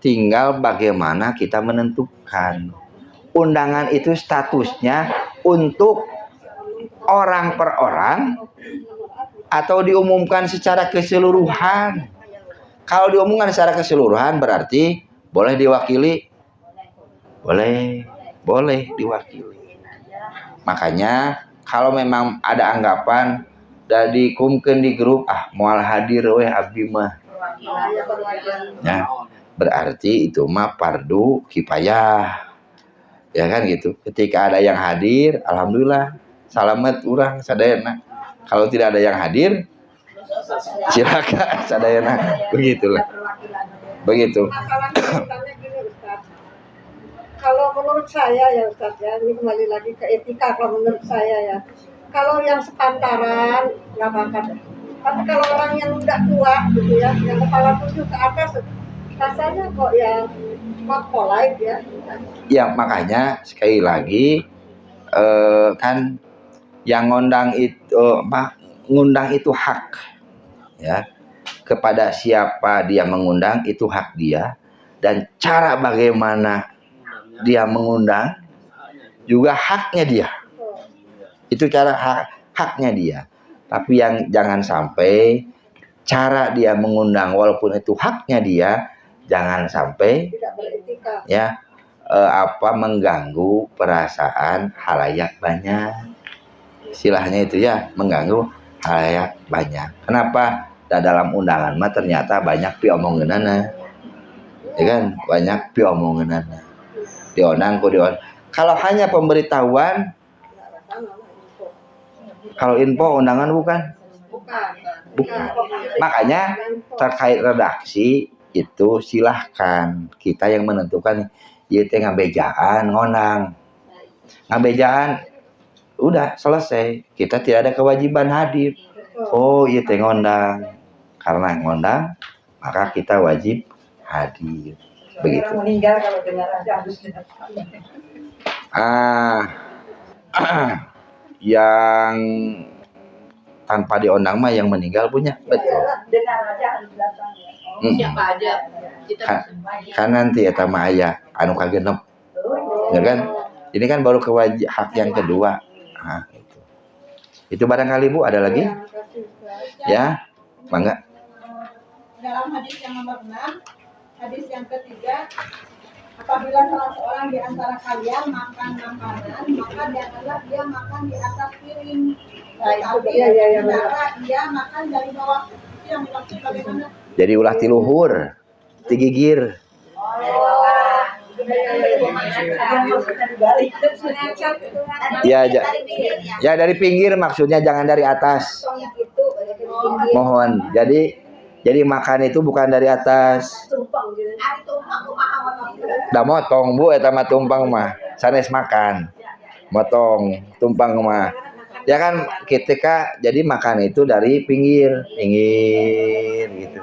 tinggal bagaimana kita menentukan. Undangan itu statusnya untuk orang per orang atau diumumkan secara keseluruhan. Kalau diumumkan secara keseluruhan berarti boleh diwakili, boleh diwakili. Makanya kalau memang ada anggapan dan dikumkeun di grup moal hadir weh abdi mah. Ya, berarti itu mah fardu kifayah. Ya kan gitu. Ketika ada yang hadir, alhamdulillah salamet urang sadayana. Kalau tidak ada yang hadir, silakan sadayana. Begitulah. Begitu. Masalahnya gini Ustaz. Kalau menurut saya ya Ustaz ya, ini kembali lagi ke etika kalau menurut saya ya. Kalau yang sepantaran nggak apa-apa. Tapi kalau orang yang udah tua gitu ya, yang kepala 7 ke atas, rasanya kok ya not polite ya. Ya makanya sekali lagi kan yang ngundang itu hak ya, kepada siapa dia mengundang itu hak dia, dan cara bagaimana dia mengundang juga haknya dia. Itu cara haknya dia. Tapi yang jangan sampai cara dia mengundang walaupun itu haknya dia, jangan sampai ya mengganggu perasaan halayak banyak. Istilahnya itu ya, mengganggu halayak banyak. Kenapa? Dalam undangan mah ternyata banyak piomongeunana. Ya kan? Banyak piomongeunana. Diundang. Kalau hanya pemberitahuan Kalau info undangan bukan? Bukan. Makanya terkait redaksi itu silahkan kita yang menentukan. Ieu teh ngabejaan ngondang. Ngabejaan udah selesai. Kita tidak ada kewajiban hadir. Oh, ieu teh ngondang. Karena ngondang maka kita wajib hadir. Begitu. Meninggal kalau dengar aja harus yang tanpa diundang mah yang meninggal punya betul. Dengar aja harus datang ya. Siapa aja kita Kan nanti eta mah aya anu kagenep. Ya kan? Ini kan baru hak yang kedua. Nah, itu barangkali Bu ada lagi? Ya, mangga. Dalam hadis yang nomor 6, hadis yang ketiga, apabila salah seorang di antara kalian makan makanan, maka janganlah dia makan di atas piring. Tetapi dia makan dari bawah. Itu yang dimaksud bagaimana? Jadi ulah ti luhur, ti gigir. Ya dari pinggir maksudnya, jangan dari atas. Mohon. Jadi makan itu bukan dari atas. Da motong Bu eta mah tumpang mah. Sanes makan. Motong, tumpang mah. Ya kan ketika jadi makan itu dari pinggir gitu.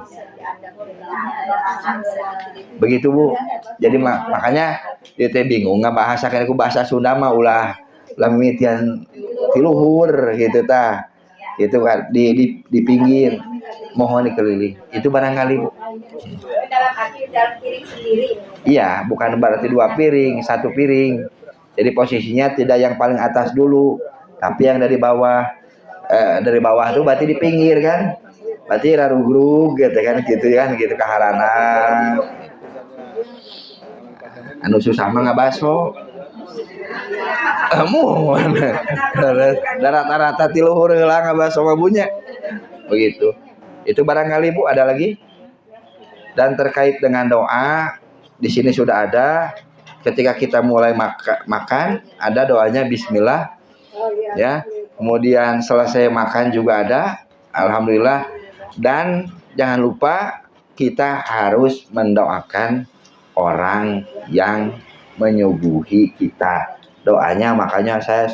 Begitu Bu. Jadi makanya dia teh bingung ngabahasa kan ku bahasa Sunda mah ulah mimitian ti luhur gitu tah. Itu kan di pinggir. Mohon dikeliling. Itu barangkali Bu. Dalam arti dalam piring sendiri. Iya, bukan berarti dua piring, satu piring. Jadi posisinya tidak yang paling atas dulu, tapi yang dari bawah. Dari bawah itu berarti di pinggir kan? Berarti rarugrug gitu kan gitu kaharanan. Anu susah mah ngabaso. Mohon. Rata-rata ti luhur heula ngabaso mah bunya. Begitu. Itu barangkali Bu ada lagi? Dan terkait dengan doa di sini sudah ada. Ketika kita mulai makan ada doanya bismillah ya. Kemudian selesai makan juga ada alhamdulillah. Dan jangan lupa kita harus mendoakan orang yang menyuguhi kita. Doanya makanya saya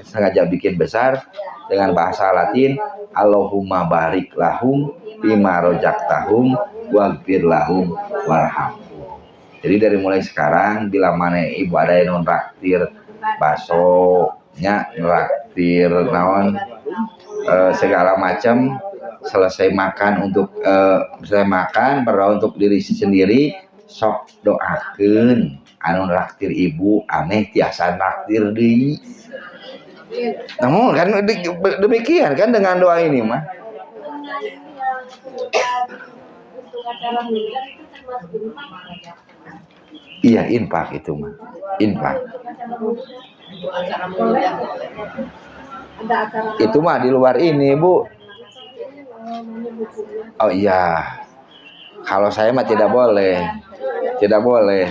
sengaja bikin besar dengan bahasa Latin. Allahumma barik lahum bima rojaktahum waghfir lahum warhamhum. Jadi dari mulai sekarang bila mana ibu ada yang traktir baso nya traktir naon segala macam, selesai makan berdoa untuk diri sendiri, sok doakeun anu traktir ibu aneh tiasa traktir deui. Namun kan demikian kan dengan doa ini mah. Iya, infak itu mah. Infak. Itu mah di luar ini, Bu. Oh iya. Kalau saya mah tidak boleh. Tidak boleh.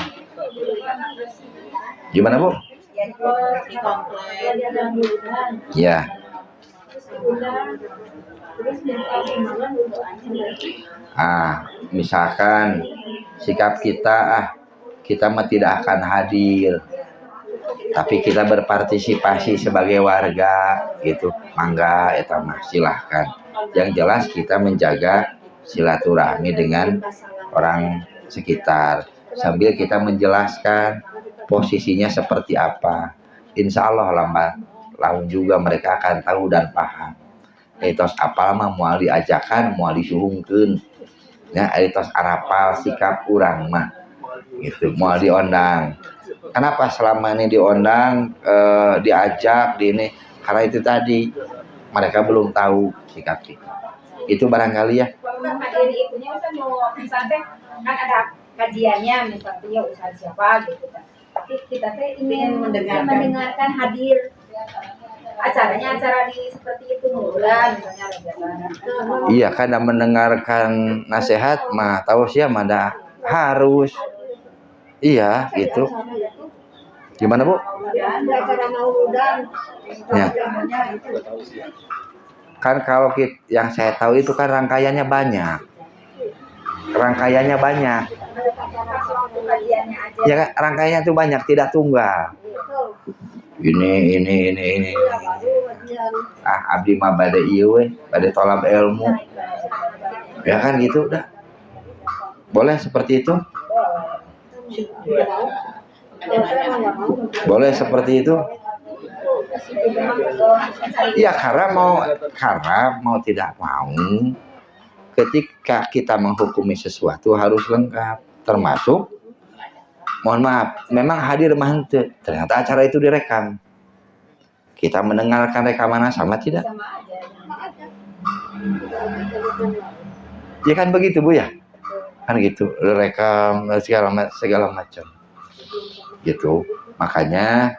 Gimana, Bu? Ya. Misalkan sikap kita mah tidak akan hadir, tapi kita berpartisipasi sebagai warga gitu, mangga eta mah silahkan. Yang jelas kita menjaga silaturahmi dengan orang sekitar sambil kita menjelaskan posisinya seperti apa. Insya Allah lamun juga mereka akan tahu dan paham. Etos apal mah moal diajakan, moal disuhungkeun. Ya, etos arapal sikap urang mah. Gitu, moal diondang. Kenapa selama ini diondang, diajak, ini? Karena itu tadi mereka belum tahu sikap kita. Itu barangkali ya. Hadiri itunya mau misalnya kan ada kajiannya misalnya usaha siapa gitu kan. Tapi kita teh ingin mendengarkan hadir. Acaranya acara di seperti itu bulan misalnya iya kan mendengarkan nasihat mah tahu siapa mah harus iya gitu. Gimana Bu? di acara mauludan. Ya. Kan kalau yang saya tahu itu kan rangkaiannya banyak. Ya kan, rangkaiannya itu banyak, tidak tunggal. Ini. Abdi mah bade ieu we, bade tolab ilmu. Ya kan gitu dah. Boleh seperti itu? Boleh seperti itu? Ya karena mau tidak mau, ketika kita menghukumi sesuatu harus lengkap, termasuk mohon maaf, memang hadir mah henteu, ternyata acara itu direkam. Kita mendengarkan rekamannya sama tidak? Ya kan begitu Bu ya? Kan gitu, rekam segala macam. Gitu. Makanya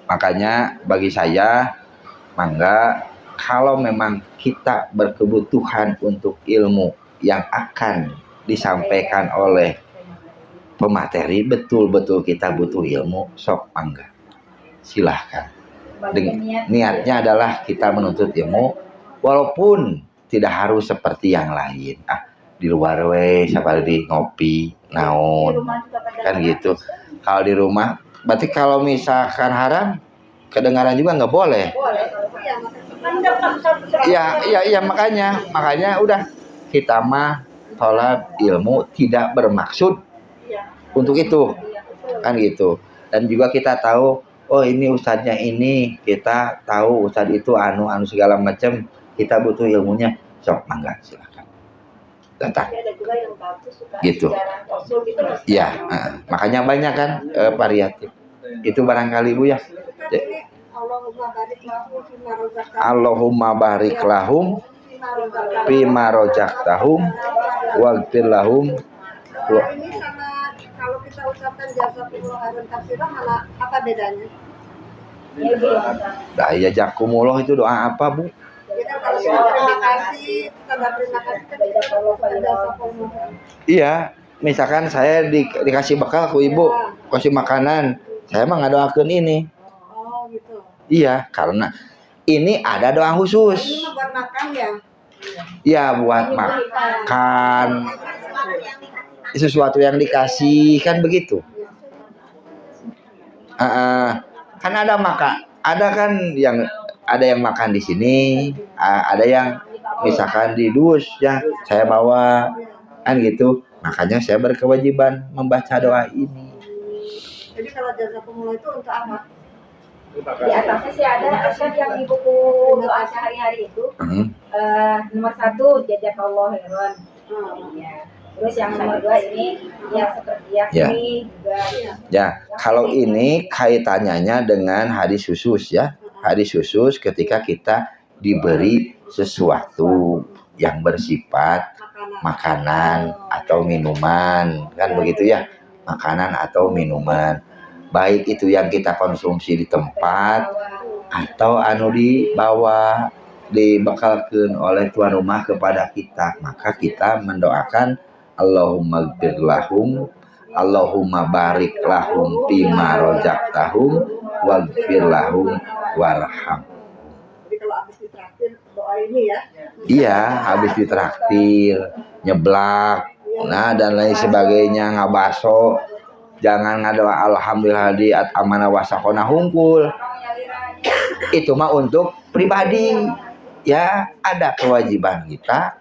makanya bagi saya mangga kalau memang kita berkebutuhan untuk ilmu yang akan disampaikan oleh pemateri, betul-betul kita butuh ilmu, sok mangga silahkan. Niatnya adalah kita menuntut ilmu walaupun tidak harus seperti yang lain. Di luar we seperti ngopi naon kan gitu. Kalau di rumah berarti kalau misalkan haram kedengaran juga nggak boleh. Iya makanya udah kita mah tolak ilmu tidak bermaksud untuk itu kan gitu. Dan juga kita tahu oh ini ustadznya ini, kita tahu ustadz itu anu segala macam, kita butuh ilmunya, sok mangga silakan datang gitu. Ya makanya banyak kan variatif itu barangkali Bu ya. Allahumma barik lahum fima rojaktahum waghfir lahum. Ini sama kalau kita ucapkan jazakumullah khairan katsiran apa bedanya? Ya jazakumullah itu doa apa Bu? Kalau terima kasih, tanda terima kasih kan jazakumullah. Iya, misalkan saya dikasih bekal ke Ibu, kasih makanan, saya mah ngadoakeun ini. Oh gitu. Iya, karena ini ada doa khusus. Ini buat makan ya? Iya, buat makan. Sesuatu yang dikasih kan begitu. Kan ada kan yang ada yang makan di sini, ada yang misalkan di dus ya saya bawa kan gitu. Makanya saya berkewajiban membaca doa ini. Jadi kalau jazakumullah itu untuk apa? Di atasnya sih ada yang di buku doa sehari-hari itu. Nomor 1 jazakallah khairan. Ya. Terus yang nomor 2 ini yang seperti yang ini juga. Ya, kalau ini kaitannya dengan hadis khusus ya. Hadis khusus ketika kita diberi sesuatu yang bersifat makanan atau minuman kan begitu ya, makanan atau minuman, baik itu yang kita konsumsi di tempat atau anu dibawa dibekalkan oleh tuan rumah kepada kita, maka kita mendoakan Allahumma gfir lahum, Allahumma barik lahum fima rojaktahum waghfir lahum warham. Jadi kalau habis ditraktir doa ini ya? Iya, habis ditraktir, nyeblak, nah dan lain sebagainya, ngabaso, jangan ngadoa alhamdulillah di amanah wasakona hungkul. Itu mah untuk pribadi. Ya, ada kewajiban kita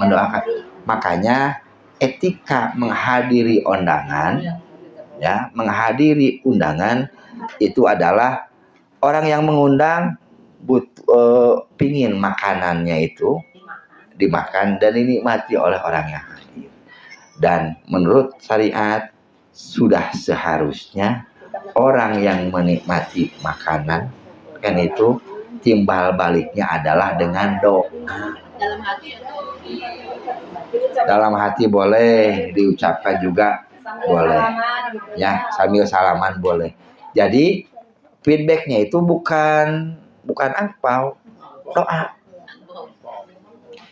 mendoakan. Makanya etika menghadiri undangan, ya, menghadiri undangan itu adalah orang yang mengundang pingin makanannya itu dimakan dan dinikmati oleh orang yang hadir. Dan menurut syariat sudah seharusnya orang yang menikmati makanan kan itu timbal baliknya adalah dengan doa. Dalam hati boleh, diucapkan juga boleh. Ya, sambil salaman boleh. Jadi feedbacknya itu bukan angpau, doa.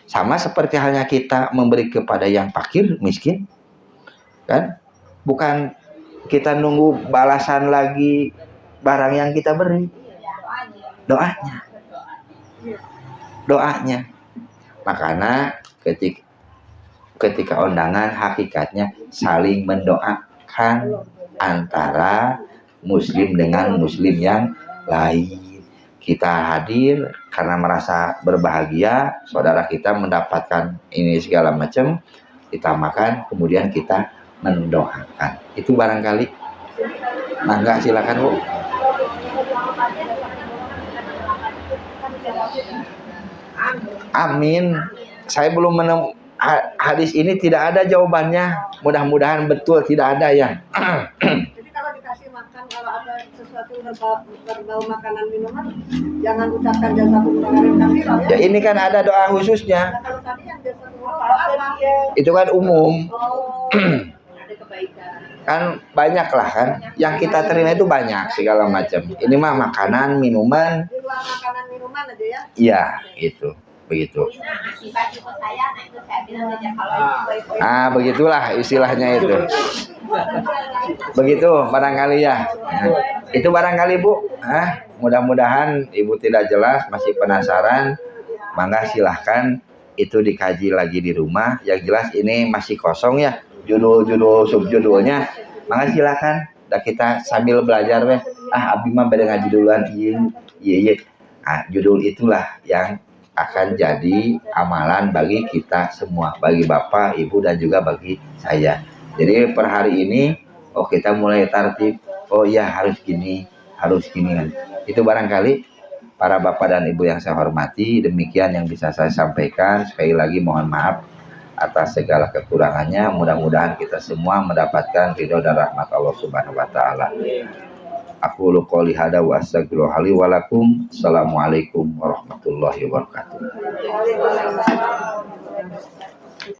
Sama seperti halnya kita memberi kepada yang fakir, miskin, kan? Bukan kita nunggu balasan lagi barang yang kita beri? Doanya. Makanya ketika undangan hakikatnya saling mendoakan antara muslim dengan muslim yang lain. Kita hadir karena merasa berbahagia saudara kita mendapatkan ini segala macam, kita makan, kemudian kita mendoakan. Itu barangkali. Mangga silakan Bu. Amin. Saya belum menemukan hadis ini, tidak ada jawabannya. Mudah-mudahan betul tidak ada ya. Jadi kalau dikasih makan, kalau ada sesuatu berbau makanan minuman, jangan ucapkan jazakumullah khairan. Ya ini kan ada doa khususnya. Nah, kalau tadi yang jazakumullah apa? Itu kan umum. Ada kebaikan. Kan banyak lah kan. Yang kita terima itu banyak segala macam. Ini mah makanan, minuman. Di luar makanan minuman aja ya? Iya, itu. Begitu. Ah, begitulah istilahnya itu. Begitu barangkali ya. Nah, itu barangkali Bu. Mudah-mudahan Ibu tidak jelas, masih penasaran. Mangga silahkan itu dikaji lagi di rumah. Yang jelas ini masih kosong ya. Judul-judul subjudulnya. Mangga silahkan. Dah kita sambil belajar weh. Abi mah beda ngaji duluan. Iya. Judul itulah yang akan jadi amalan bagi kita semua, bagi Bapak, Ibu, dan juga bagi saya. Jadi per hari ini, kita mulai tertib. Oh iya harus gini kan. Itu barangkali para Bapak dan Ibu yang saya hormati, demikian yang bisa saya sampaikan. Sekali lagi mohon maaf atas segala kekurangannya. Mudah-mudahan kita semua mendapatkan ridho dan rahmat Allah Subhanahu wa taala. Aku qouli hada wa astaghfirullaha li wa lakum. Assalamualaikum warahmatullahi wabarakatuh.